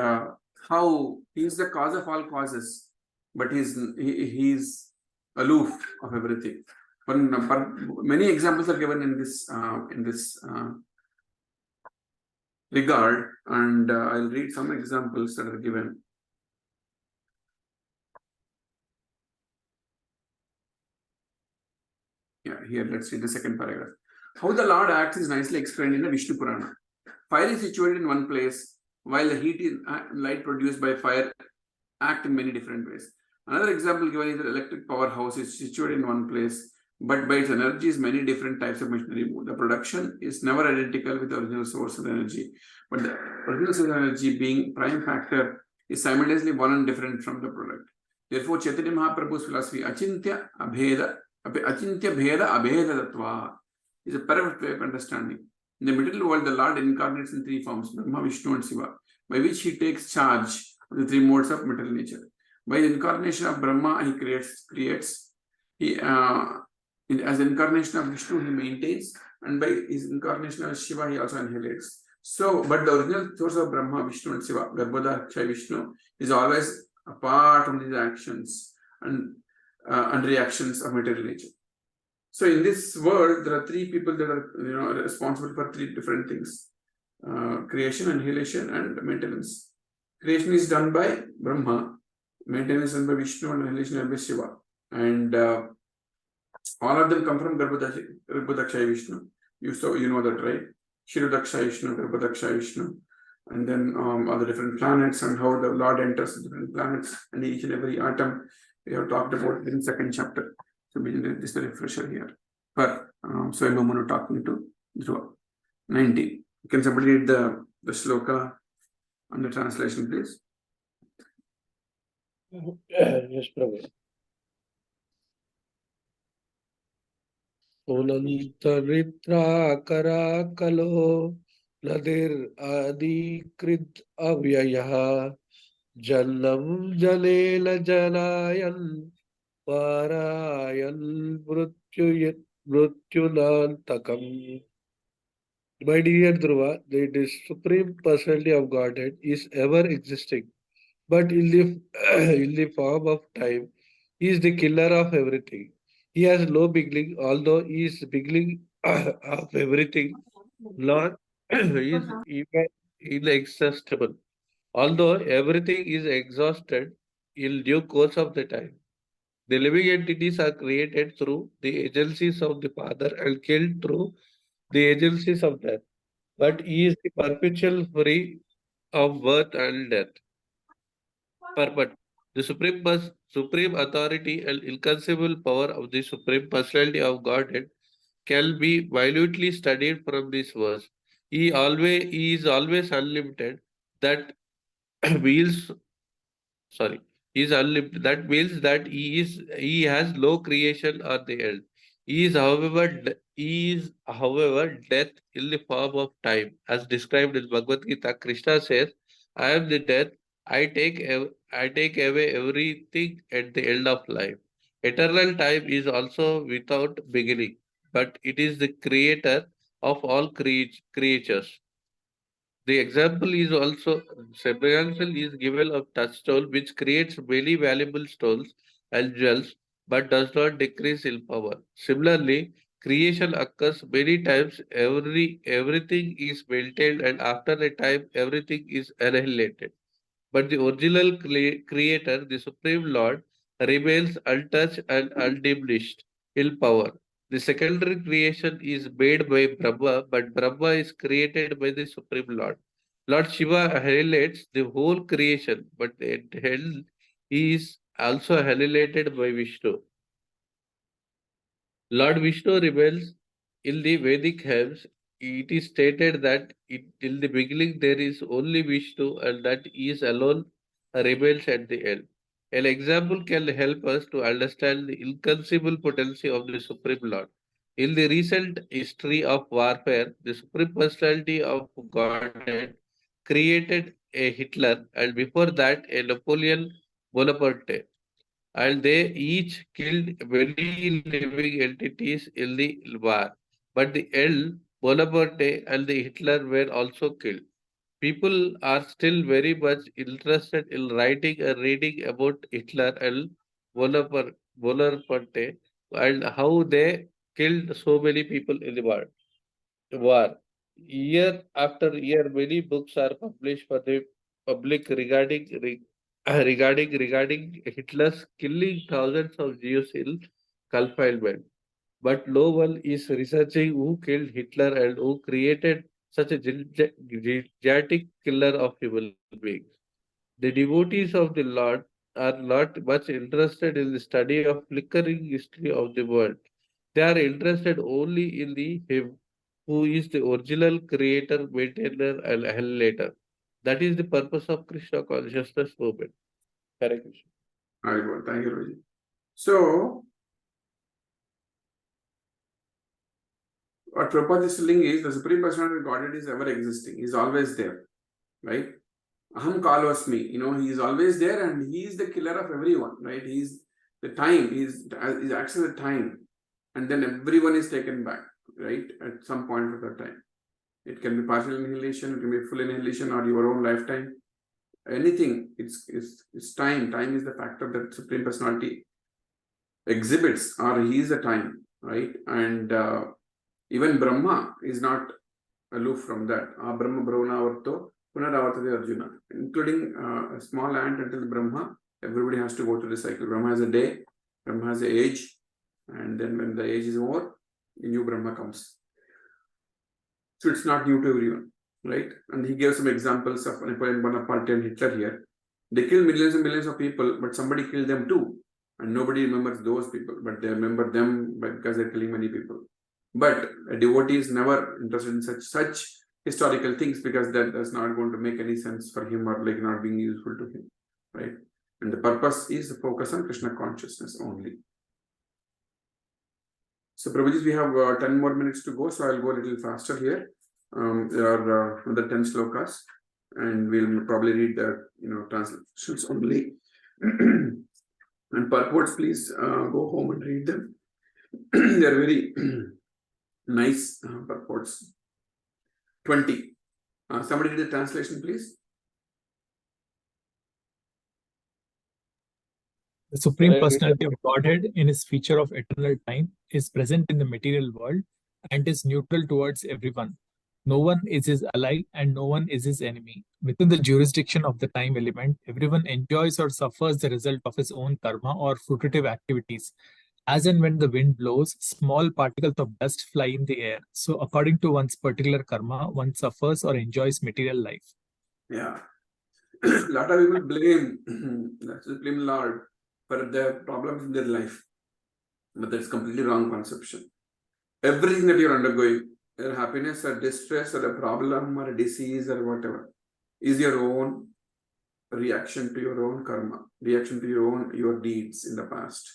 A: how he is the cause of all causes, but he is aloof of everything. Many examples are given in this regard, and I'll read some examples that are given. Yeah, here let's see the second paragraph. How the Lord acts is nicely explained in the Vishnu Purana. Fire is situated in one place, while the heat and light produced by fire act in many different ways. Another example given is the electric powerhouse is situated in one place, but by its energy is many different types of machinery move. The production is never identical with the original source of energy, but the original source of energy being prime factor is simultaneously one and different from the product. Therefore, Chaitanya Mahaprabhu's philosophy, Achintya Bheda Abheda is a perfect way of understanding. In the material world, the Lord incarnates in three forms, Brahma, Vishnu, and Shiva, by which he takes charge of the three modes of material nature. By the incarnation of Brahma, he creates. He, as the incarnation of Vishnu, he maintains, and by his incarnation of Shiva, he also annihilates. So, but the original source of Brahma, Vishnu, and Shiva, Garbhodakshay Vishnu, is always apart from these actions and reactions of material nature. So in this world, there are three people that are responsible for three different things: creation, annihilation, and maintenance. Creation is done by Brahma, maintenance is done by Vishnu, and annihilation is done by Shiva. And all of them come from Garbhodakshay Vishnu. You know that, right? Kshirodakshay Vishnu, Garbhodakshay Vishnu, and then all the different planets and how the Lord enters the different planets and each and every atom. We have talked about it in the second chapter. So we did this refresher here. For so I'm Manu talking to Dhruva. 90. Can somebody read the shloka on the translation, please?
K: Yes, Prabhu. Unantaritra kalo nadir adikrit avyayah jannam jalela jalayan parayan mrutyunantakam. My dear Dhruva, the Supreme Personality of Godhead is ever existing, but in the form of time, he is the killer of everything. He has no beginning, although he is the beginning of everything. Lord is even inexhaustible, although everything is exhausted in due course of the time. The living entities are created through the agencies of the Father and killed through the agencies of death. But he is the perpetual free of birth and death. But the supreme authority and inconceivable power of the Supreme Personality of Godhead can be minutely studied from this verse. He is always unlimited. That means he is unlimited. That means that he has no creation or the end. He is however death in the form of time, as described in Bhagavad Gita. Krishna says, "I am the death. I take away everything at the end of life." Eternal time is also without beginning, but it is the creator of all creatures. The example is also example is given of touchstone, which creates many valuable stones and jewels, but does not decrease in power. Similarly, creation occurs many times. Everything is maintained, and after a time, everything is annihilated. But the original creator, the Supreme Lord, remains untouched and undiminished in power. The secondary creation is made by Brahma, but Brahma is created by the Supreme Lord. Lord Shiva annihilates the whole creation, but at the end he is also annihilated by Vishnu. Lord Vishnu rebels in the Vedic hymns. It is stated that in the beginning there is only Vishnu and that he is alone rebels at the end. An example can help us to understand the inconceivable potency of the Supreme Lord. In the recent history of warfare, the Supreme Personality of Godhead created a Hitler and before that a Napoleon Bonaparte, and they each killed many living entities in the war. But the end, Bonaparte and the Hitler were also killed. People are still very much interested in writing and reading about Hitler and Bonaparte and how they killed so many people in the war. Year after year, many books are published for the public regarding Hitler's killing thousands of Jews in confinement. but no one is researching who killed Hitler and who created such a gigantic killer of human beings. The devotees of the Lord are not much interested in the study of flickering history of the world. They are interested only in the Him who is the original creator, maintainer, and annihilator. That is the purpose of Krishna consciousness movement. Hare Krishna.
A: Very good. Thank you, Roji. So, what Prabhupada is telling is the Supreme Personality of Godhead is ever existing. He is always there, right? Aham Kalvasmi, he is always there and he is the killer of everyone, right? He is the time, he acts as the time, and then everyone is taken back, right? At some point of the time. It can be partial annihilation, it can be full annihilation, or your own lifetime. Anything, it's time. Time is the factor that Supreme Personality exhibits, or he is the time, right? And even Brahma is not aloof from that. Brahma Brahmana Varto Punaravatade Arjuna, including a small ant until Brahma, everybody has to go through the cycle. Brahma has a day, Brahma has an age, and then when the age is over, a new Brahma comes. So it's not new to everyone, right? And he gave some examples of Napoleon Bonaparte and Hitler here. They killed millions and millions of people, but somebody killed them too. And nobody remembers those people, but they remember them because they're killing many people. But a devotee is never interested in such historical things, because that's not going to make any sense for him, or like not being useful to him, right? And the purpose is to focus on Krishna consciousness only. So Prabhuji, we have 10 more minutes to go, so I'll go a little faster here. There are another 10 slokas, and we'll probably read the translations only. And purports, please go home and read them. They are very nice purports. 20. Somebody read the translation, please.
B: The Supreme Personality of Godhead, in his feature of eternal time, is present in the material world and is neutral towards everyone. No one is his ally and no one is his enemy. Within the jurisdiction of the time element, everyone enjoys or suffers the result of his own karma or fruitive activities. As and when the wind blows, small particles of dust fly in the air. So according to one's particular karma, one suffers or enjoys material life.
A: Yeah. A lot of people blame the Supreme Lord for their problems in their life. But that's completely wrong conception. Everything that you're undergoing, your happiness or distress or a problem or a disease or whatever, is your own reaction to your own karma, reaction to your deeds in the past.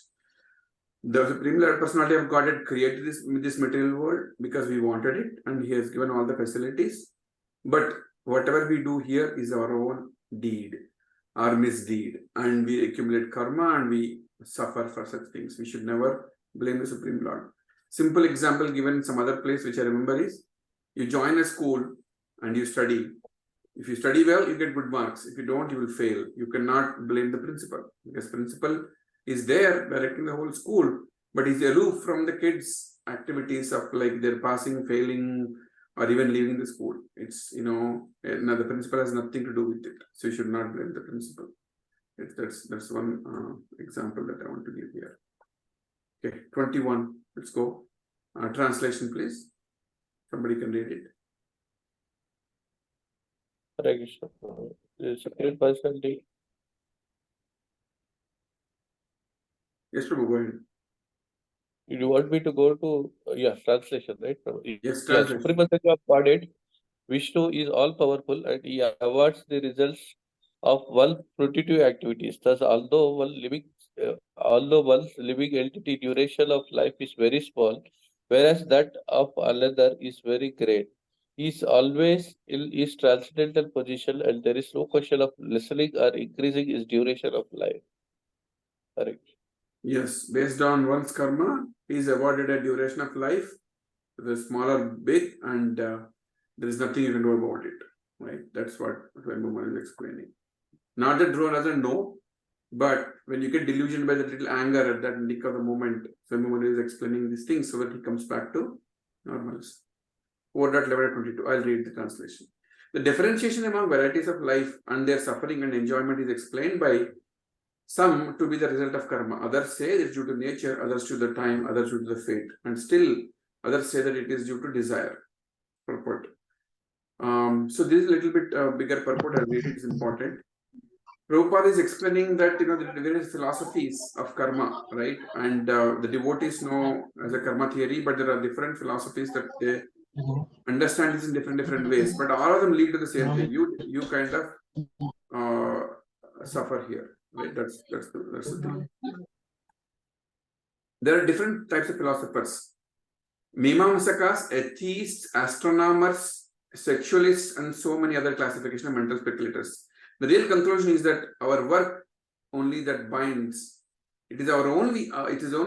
A: The Supreme Personality of Godhead created this material world because we wanted it, and he has given all the facilities. But whatever we do here is our own deed, our misdeed, and we accumulate karma and we suffer for such things. We should never blame the Supreme Lord. Simple example given in some other place which I remember is, you join a school and you study. If you study well, you get good marks. If you don't, you will fail. You cannot blame the principal, because principal is there directing the whole school, but he's aloof from the kids' activities of like they're passing, failing, or even leaving the school. It's, the principal has nothing to do with it. So you should not blame the principal. That's one example that I want to give here. Okay, 21. Let's go. Translation, please. Somebody can read it.
K: Hare Krishna. The Supreme Personality.
A: Yes, Prabhu, go ahead.
K: You want me to go to translation, right?
A: Yes, translation.
K: Supreme Personality of Godhead, Vishnu is all powerful and he awards the results of one fruitive activities. Thus, although one's living entity duration of life is very small, whereas that of another is very great, he is always in his transcendental position, and there is no question of lessening or increasing his duration of life. Correct.
A: Yes, based on one's karma, he is awarded a duration of life, the smaller big, and there is nothing you can do about it. Right? That's what Swayambhu is explaining. Not that Dhruva doesn't know, but when you get delusioned by that little anger at that nick of the moment, Swayambhu is explaining these things so that he comes back to normalcy. 4.11-22. I'll read the translation. The differentiation among varieties of life and their suffering and enjoyment is explained by Some to be the result of karma. Others say it's due to nature, others to the time, others due to the fate. And still, others say that it is due to desire. Purport. So this is a little bit bigger purport. I read it is important. Prabhupada is explaining that the various philosophies of karma, right? And the devotees know as a karma theory, but there are different philosophies that they understand this in different ways. But all of them lead to the same thing. You kind of suffer here, right? That's the thing. There are different types of philosophers: Mimamsakas, atheists, astronomers, sexualists, and so many other classification of mental speculators. The real conclusion is that our work only that binds. It is only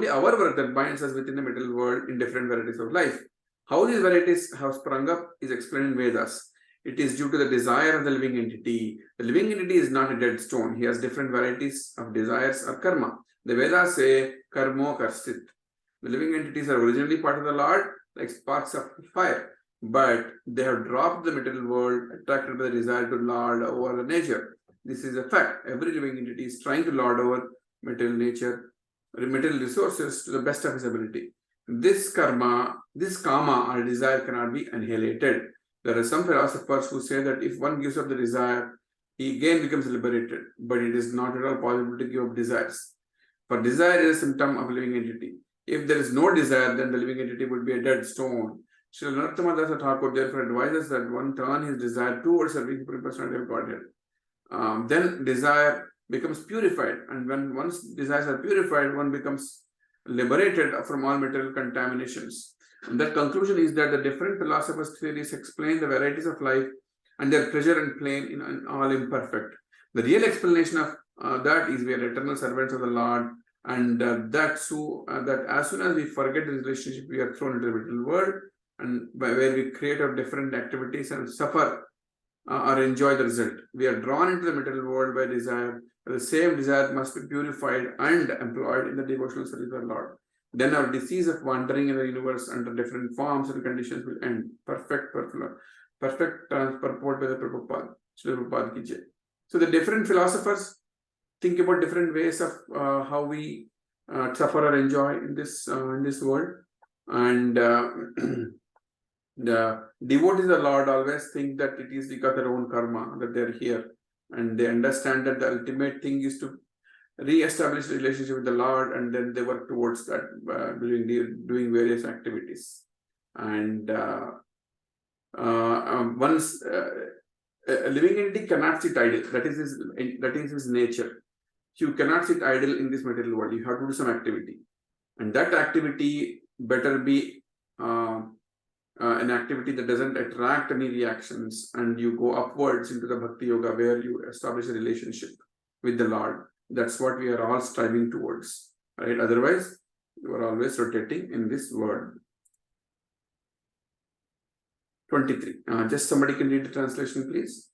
A: our work that binds us within the material world in different varieties of life. How these varieties have sprung up is explained in Vedas. It is due to the desire of the living entity. The living entity is not a dead stone. He has different varieties of desires or karma. The Vedas say karmo karsit. The living entities are originally part of the Lord, like sparks of fire, but they have dropped the material world, attracted by the desire to lord over the nature. This is a fact. Every living entity is trying to lord over material nature, material resources to the best of his ability. This kama or desire cannot be annihilated. There are some philosophers who say that if one gives up the desire, he again becomes liberated, but it is not at all possible to give up desires. For desire is a symptom of a living entity. If there is no desire, then the living entity would be a dead stone. Sri Narottama Dasa Thakur therefore advises that one turn his desire towards serving the Supreme Personality of Godhead. Then desire becomes purified, and when one's desires are purified, one becomes liberated from all material contaminations. And that conclusion is that the different philosophers' theories explain the varieties of life and their pleasure and pain in all imperfect. The real explanation of that is we are eternal servants of the Lord, and that as soon as we forget this relationship, we are thrown into the material world, and where we create our different activities and suffer or enjoy the result. We are drawn into the material world by desire. The same desire must be purified and employed in the devotional service of the Lord. Then our disease of wandering in the universe under different forms and conditions will end. Perfect purport by the Prabhupada. Srila Prabhupada ki jai. So the different philosophers think about different ways of how we suffer or enjoy in this world. And the devotees of the Lord always think that it is because of their own karma that they are here. And they understand that the ultimate thing is to re-establish a relationship with the Lord, and then they work towards that doing various activities. And once a living entity cannot sit idle, that is his nature. You cannot sit idle in this material world. You have to do some activity, and that activity better be an activity that doesn't attract any reactions, and you go upwards into the bhakti yoga where you establish a relationship with the Lord. That's what we are all striving towards, right? Otherwise, you are always rotating in this world. 23. Just somebody can read the translation, please.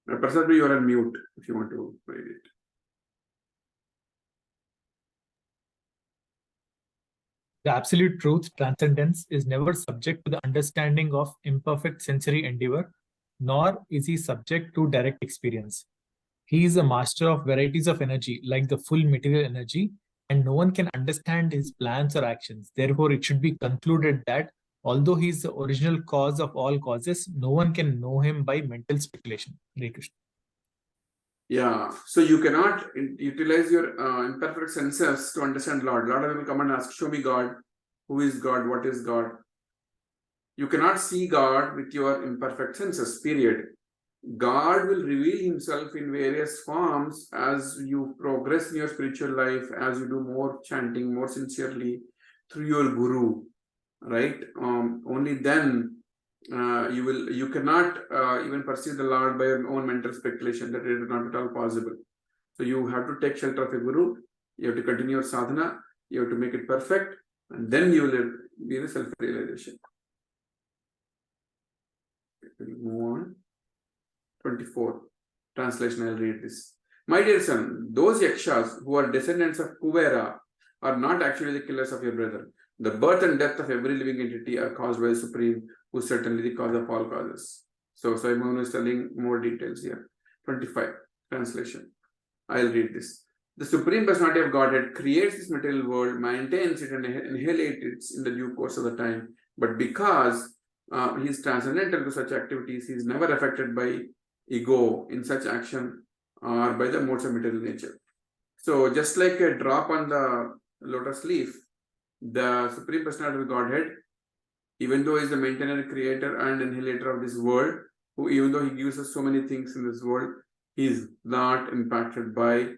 A: Prasad, you are on mute if you want to read it.
B: The absolute truth, transcendence, is never subject to the understanding of imperfect sensory endeavor, nor is he subject to direct experience. He is a master of varieties of energy, like the full material energy, and no one can understand his plans or actions. Therefore, it should be concluded that although he is the original cause of all causes, no one can know him by mental speculation. Hare Krishna.
A: Yeah, so you cannot utilize your imperfect senses to understand Lord. A lot of people come and ask, show me God. Who is God? What is God? You cannot see God with your imperfect senses, period. God will reveal himself in various forms as you progress in your spiritual life, as you do more chanting, more sincerely through your guru, right? Only then you cannot even perceive the Lord by your own mental speculation. That is not at all possible. So you have to take shelter of a guru. You have to continue your sadhana. You have to make it perfect, and then you will be in self-realization. We'll move on. 24. Translation, I'll read this. My dear son, those yakshas who are descendants of Kuvera are not actually the killers of your brother. The birth and death of every living entity are caused by the Supreme, who is certainly the cause of all causes. So Swayambhu is telling more details here. 25, translation. I'll read this. The Supreme Personality of Godhead creates this material world, maintains it, and annihilates it in the due course of the time. But because he is transcendental to such activities, he is never affected by ego in such action or by the modes of material nature. So just like a drop on the lotus leaf, the Supreme Personality of Godhead, even though he is the maintainer, creator, and annihilator of this world, who even though he gives us so many things in this world, he is not impacted by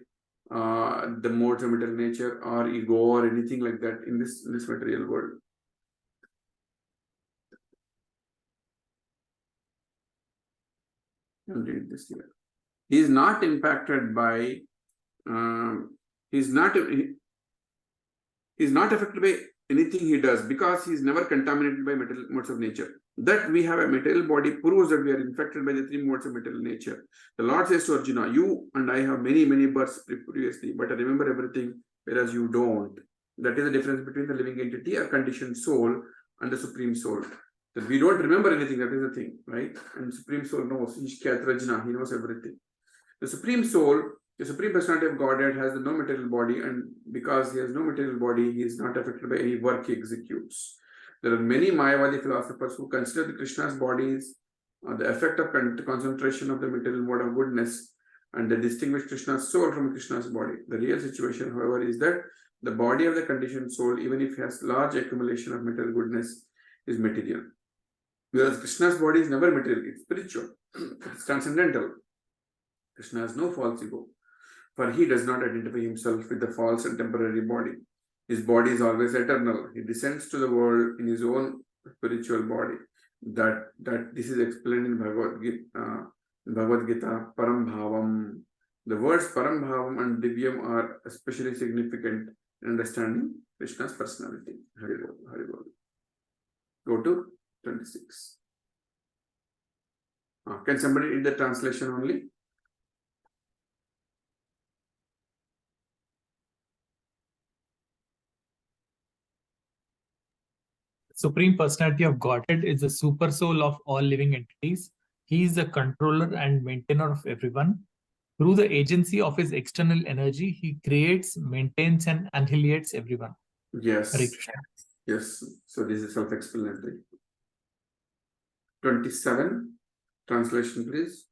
A: the modes of material nature or ego or anything like that in this material world. I'll read this here. He is not impacted by. He's not affected by anything he does because he is never contaminated by material modes of nature. That we have a material body proves that we are infected by the three modes of material nature. The Lord says to Arjuna, you and I have many births previously, but I remember everything, whereas you don't. That is the difference between the living entity, a conditioned soul, and the Supreme Soul. That we don't remember anything, that is the thing, right? And Supreme Soul knows, he knows everything. The Supreme Soul, the Supreme Personality of Godhead, has no material body, and because he has no material body, he is not affected by any work he executes. There are many Mayavadi philosophers who consider the Krishna's bodies the effect of concentration of the material mode of goodness, and they distinguish Krishna's soul from Krishna's body. The real situation, however, is that the body of the conditioned soul, even if it has large accumulation of material goodness, is material. Whereas Krishna's body is never material, it's spiritual, it's transcendental. Krishna has no false ego, for he does not identify himself with the false and temporary body. His body is always eternal. He descends to the world in his own spiritual body. That this is explained in Bhagavad Gita, Param Bhavam. The words Param Bhavam and Divyam are especially significant in understanding Krishna's personality. Hari Bol. Go to 26. Can somebody read the translation only?
B: Supreme Personality of Godhead is the super soul of all living entities. He is the controller and maintainer of everyone. Through the agency of his external energy, he creates, maintains, and annihilates everyone.
A: Yes.
B: Hare Krishna.
A: Yes. So this is self-explanatory. 27. Translation, please.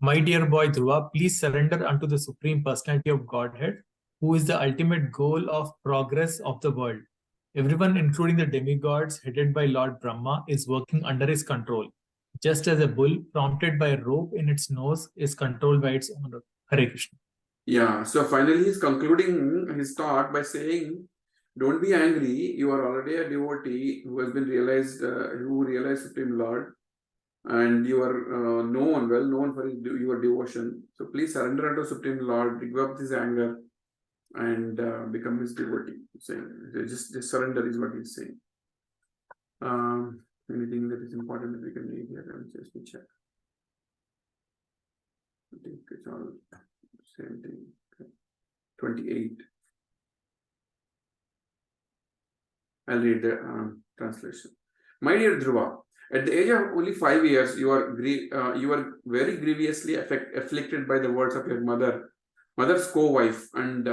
B: My dear boy Dhruva, please surrender unto the Supreme Personality of Godhead, who is the ultimate goal of progress of the world. Everyone, including the demigods headed by Lord Brahma, is working under his control, just as a bull prompted by a rope in its nose is controlled by its owner. Hare Krishna.
A: Yeah, so finally he's concluding his talk by saying, don't be angry, you are already a devotee who has been realized, who realized Supreme Lord, and you are well known for your devotion. So please surrender unto Supreme Lord, give up this anger, and become his devotee. Saying just surrender is what he's saying. Anything that is important that we can read here? Let me just check. I think it's all same thing. Okay. 28. I'll read the translation. My dear Dhruva, at the age of only 5 years, you are very grievously afflicted by the words of your mother's co-wife, and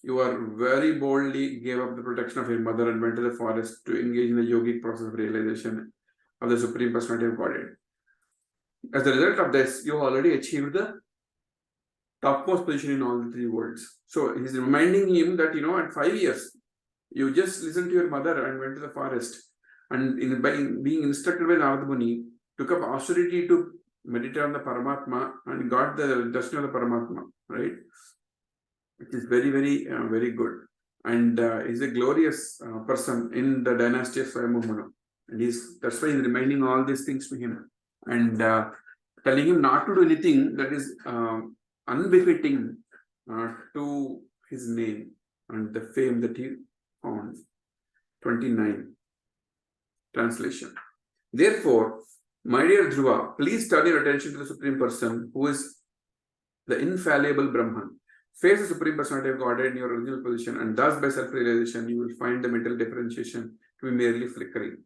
A: you are very boldly gave up the protection of your mother and went to the forest to engage in the yogic process of realization of the Supreme Personality of Godhead. As a result of this, you already achieved the topmost position in all the three worlds. So he's reminding him that, at 5 years, you just listened to your mother and went to the forest. And by being instructed by Narada Muni, took up austerity to meditate on the Paramatma and got the darshan of the Paramatma, right? Which is very, very, very good. And he's a glorious person in the dynasty of Swayambhu Manu. And that's why he's reminding all these things to him. And telling him not to do anything that is unbefitting to his name and the fame that he found. 29. Translation. Therefore, my dear Dhruva, please turn your attention to the Supreme Person, who is the infallible Brahman. Face the Supreme Personality of Godhead in your original position, and thus by self-realization, you will find the mental differentiation to be merely flickering.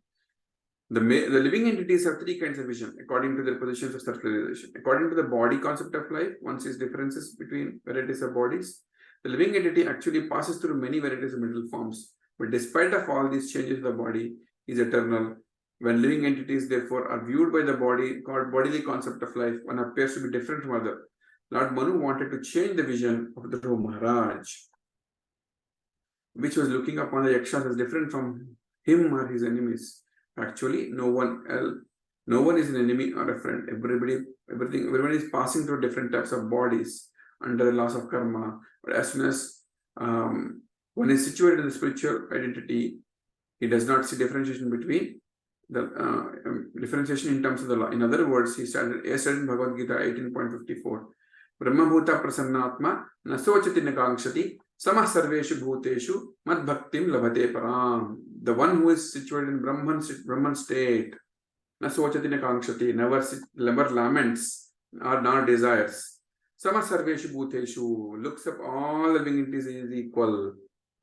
A: The living entities have three kinds of vision according to their positions of self-realization. According to the body concept of life, one sees differences between varieties of bodies. The living entity actually passes through many varieties of mental forms, but despite of all these changes, the body is eternal. When living entities therefore are viewed by the body, called bodily concept of life, one appears to be different from other. Lord Manu wanted to change the vision of the Dhruva Maharaj, which was looking upon the yakshas as different from him or his enemies. Actually, no one is an enemy or a friend. Everyone is passing through different types of bodies under the laws of karma. But as soon as one is situated in the spiritual identity, he does not see differentiation between the differentiation in terms of the law. In other words, he said in Bhagavad Gita 18.54, Brahma Bhuta Prasannatma Nasochati Nakangshati Samah Sarveshu Bhuteshu Mad Bhaktim Labhate Param. The one who is situated in Brahman state, Nasochati Nakangshati, never laments or nor desires. Samah Sarveshu Bhuteshu, looks up all the living entities is equal.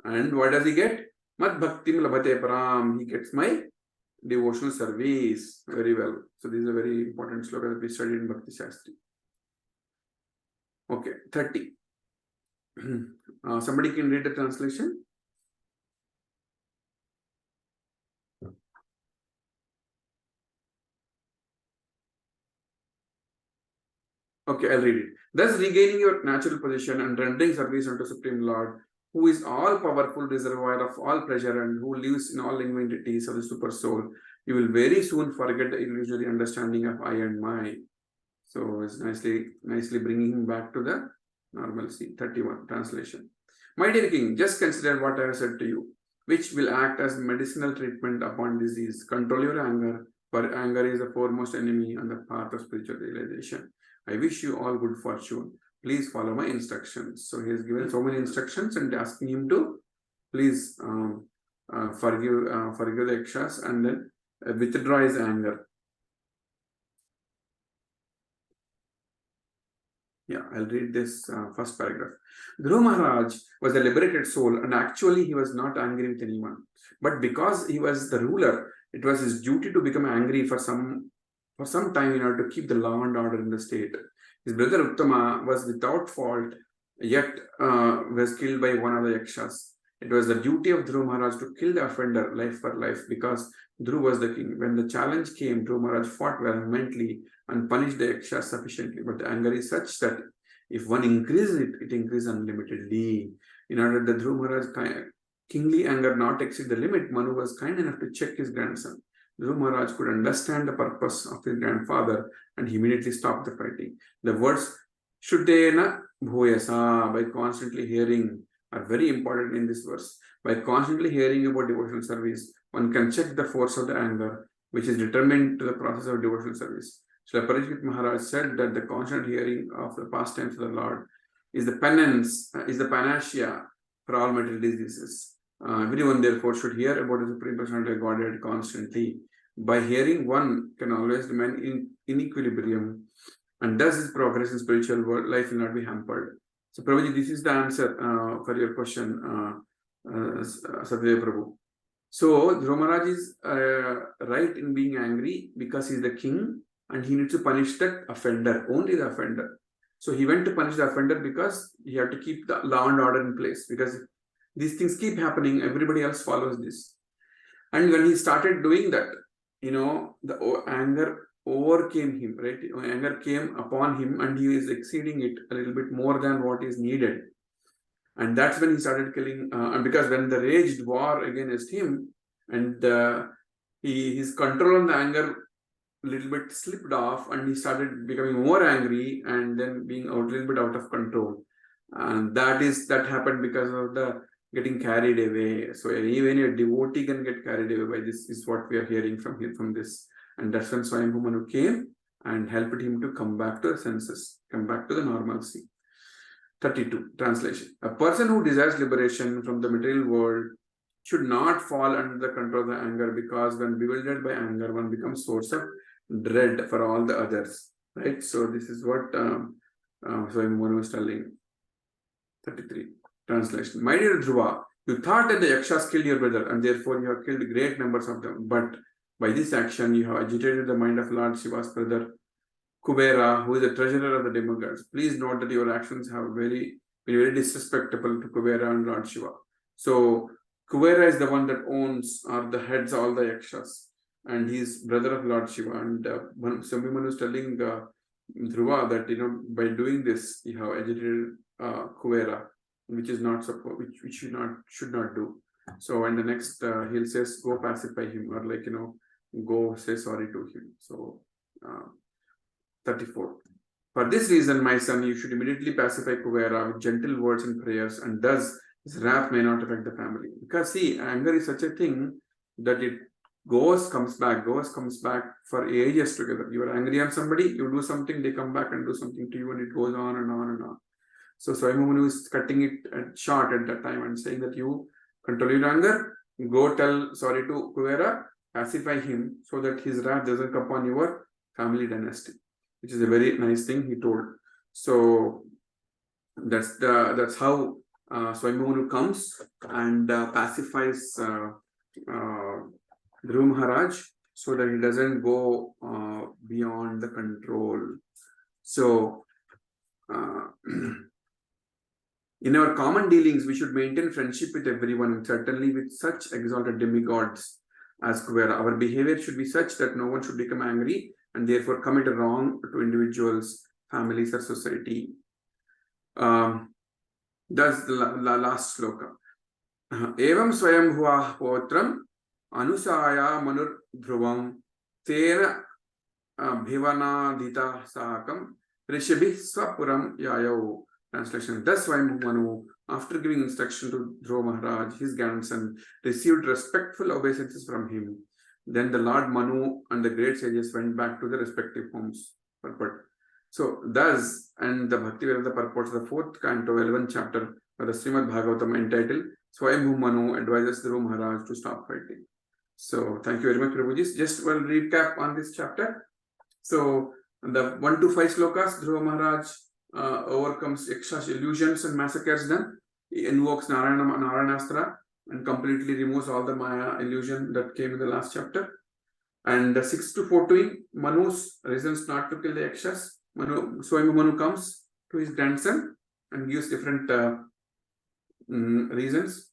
A: And what does he get? Mad Bhaktim Labhate Param. He gets my devotional service. Very well. So this is a very important sloka that we studied in Bhakti Shastri. Okay, 30. Somebody can read the translation. Okay, I'll read it. Thus regaining your natural position and rendering service unto Supreme Lord, who is all-powerful reservoir of all pleasure and who lives in all living entities of the super soul, you will very soon forget the illusory understanding of I and my. So it's nicely bringing him back to the normalcy. 31, translation. My dear king, just consider what I have said to you, which will act as medicinal treatment upon disease. Control your anger, for anger is the foremost enemy on the path of spiritual realization. I wish you all good fortune. Please follow my instructions. So he has given so many instructions and asking him to please forgive the yakshas and then withdraw his anger. Yeah, I'll read this first paragraph. Dhruva Maharaj was a liberated soul and actually he was not angry with anyone. But because he was the ruler, it was his duty to become angry for some time in order to keep the law and order in the state. His brother Uttama was without fault, yet was killed by one of the yakshas. It was the duty of Dhruva Maharaj to kill the offender life for life because Dhruva was the king. When the challenge came, Dhruva Maharaj fought vehemently and punished the yakshas sufficiently. But the anger is such that if one increases it, it increases unlimitedly. In order that Dhruva Maharaj's kingly anger not exceed the limit, Manu was kind enough to check his grandson. Dhruva Maharaj could understand the purpose of his grandfather and he immediately stopped the fighting. The words Shuddhena Bhuyasa, by constantly hearing, are very important in this verse. By constantly hearing about devotional service, one can check the force of the anger, which is determined to the process of devotional service. Srila Parikshit Maharaj said that the constant hearing of the pastimes of the Lord is the penance, is the panacea for all material diseases. Everyone therefore should hear about the Supreme Personality of Godhead constantly. By hearing, one can always remain in equilibrium, and thus his progress in spiritual life will not be hampered. So Prabhuji, this is the answer for your question, Satya Prabhu. So Dhruva Maharaj is right in being angry because he is the king and he needs to punish that offender, only the offender. So he went to punish the offender because he had to keep the law and order in place, because these things keep happening, everybody else follows this. And when he started doing that, the anger overcame him, right? Anger came upon him and he is exceeding it a little bit more than what is needed. And that's when he started killing, because when the raged war against him and his control on the anger a little bit slipped off and he started becoming more angry and then being a little bit out of control. And that happened because of the getting carried away. So even a devotee can get carried away by this, is what we are hearing from this. And that's when Swayambhu Manu came and helped him to come back to the senses, come back to the normalcy. 32, translation. A person who desires liberation from the material world should not fall under the control of the anger, because when bewildered by anger, one becomes source of dread for all the others. Right? So this is what Swayambhu Manu was telling. 33. Translation. My dear Dhruva, you thought that the Yakshas killed your brother, and therefore you have killed great numbers of them. But by this action, you have agitated the mind of Lord Shiva's brother, Kubera, who is the treasurer of the demigods. Please note that your actions have been very disrespectful to Kubera and Lord Shiva. So, Kubera is the one that owns or the heads all the Yakshas, and he is brother of Lord Shiva. And someone is telling Dhruva that by doing this, you have agitated Kubera, which is not supposed, which should not do. So in the next he'll says go pacify him, or go say sorry to him. So 34. For this reason, my son, you should immediately pacify Kubera with gentle words and prayers, and thus his wrath may not affect the family. Because see, anger is such a thing that it comes back for ages together. You are angry on somebody, you do something, they come back and do something to you, and it goes on and on and on. So Swayambhu is cutting it short at that time and saying that you control your anger, go tell sorry to Kubera, pacify him so that his wrath doesn't come upon your family dynasty, which is a very nice thing he told. So that's how Swayambhu comes and pacifies Dhruva Maharaj so that he doesn't go beyond the control. So in our common dealings, we should maintain friendship with everyone, and certainly with such exalted demigods as Kubera. Our behavior should be such that no one should become angry and therefore commit a wrong to individuals, families, or society. That's the last sloka. Evam Swayambhuah potram anusaya manur dhruvam tera bhivanadita sakam rishabhi swapuram yayav. Translation. Thus Swayambhu Manu, after giving instruction to Dhruva Maharaj, his grandson, received respectful obeisances from him. Then the Lord Manu and the great sages went back to their respective homes. Purport. So thus, and the Bhakti Vedanta purports the 4th Canto 11th chapter of the Srimad Bhagavatam entitled Swayambhu Manu advises Dhruva Maharaj to stop fighting. So thank you very much, Prabhuji. Just one recap on this chapter. So the 1 to 5 slokas, Dhruva Maharaj overcomes Yaksha's illusions and massacres them. He invokes Narayanastra and completely removes all the Maya illusion that came in the last chapter. And the 6 to 14, Manu's reasons not to kill the Yakshas. Swayambhu Manu comes to his grandson and gives different reasons.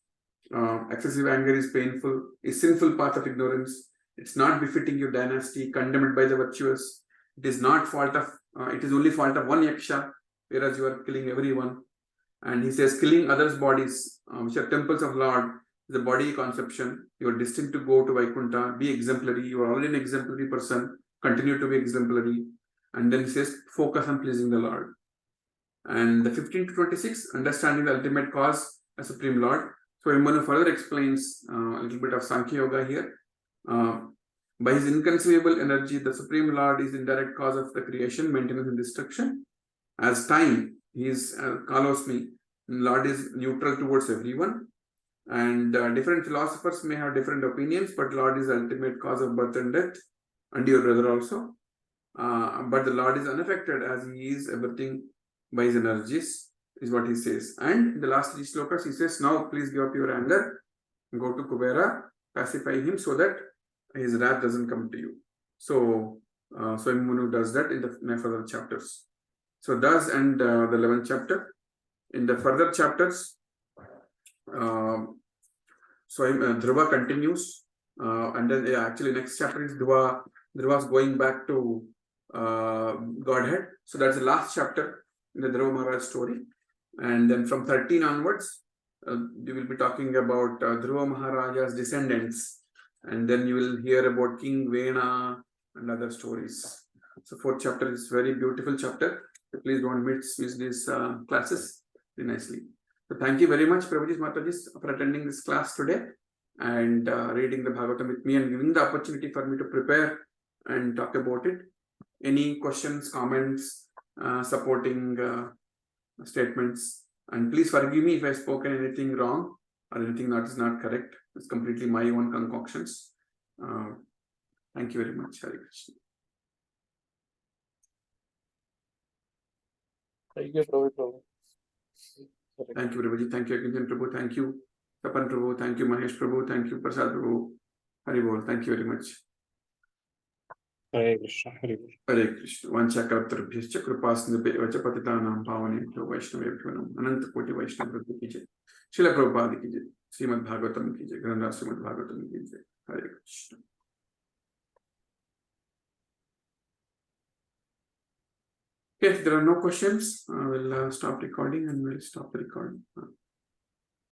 A: Excessive anger is painful, is sinful path of ignorance. It's not befitting your dynasty, condemned by the virtuous. It is not fault of, it is only fault of one Yaksha, whereas you are killing everyone. And he says, killing others' bodies, which are temples of Lord, is a body conception. You are destined to go to Vaikuntha, be exemplary. You are already an exemplary person, continue to be exemplary. And then he says, focus on pleasing the Lord. And the 15 to 26, understanding the ultimate cause, a Supreme Lord. So Manu further explains a little bit of Sankhya Yoga here. By his inconceivable energy, the Supreme Lord is indirect cause of the creation, maintenance, and destruction. As time, he is Kalosmi. Lord is neutral towards everyone. And different philosophers may have different opinions, but Lord is the ultimate cause of birth and death, and your brother also. But the Lord is unaffected as he is everything by his energies, is what he says. And in the last 3 slokas, he says, now please give up your anger, go to Kubera, pacify him so that his wrath doesn't come to you. So Swayambhu Manu does that in the further chapters. So thus end the 11th chapter. In the further chapters, Dhruva continues, and then actually next chapter is Dhruva's going back to Godhead. So that's the last chapter in the Dhruva Maharaj story. And then from 13 onwards, we will be talking about Dhruva Maharaja's descendants. And then you will hear about King Vena and other stories. So 4th chapter is very beautiful chapter. So please don't miss these classes very nicely. So thank you very much, Prabhuji Matajis, for attending this class today and reading the Bhagavatam with me and giving the opportunity for me to prepare and talk about it. Any questions, comments, supporting statements, and please forgive me if I've spoken anything wrong or anything that is not correct. It's completely my own concoctions. Thank you very much. Hare Krishna.
K: Thank you, Praveen Prabhuji.
A: Thank you, Prabhuji. Thank you, Akinjan Prabhu. Thank you, Tapan Prabhu. Thank you, Mahesh Prabhu. Thank you, Prasad Prabhu. Hari Bol. Thank you very much.
J: Hare Krishna. Hare Krishna.
A: Hare Krishna. Vanchakalaptarabhyascha kripasindhubhyo paतितानां पावनेभ्यो वैष्णवेभ्यो नमः. अनंत कोटि वैष्णव प्रभु की जय. श्रील प्रभुपाद की जय. श्रीमद् भागवतम की जय. ग्रंथराज श्रीमद् भागवतम की जय. Hare Krishna. Okay, if there are no questions, we'll stop recording and we'll stop the recording.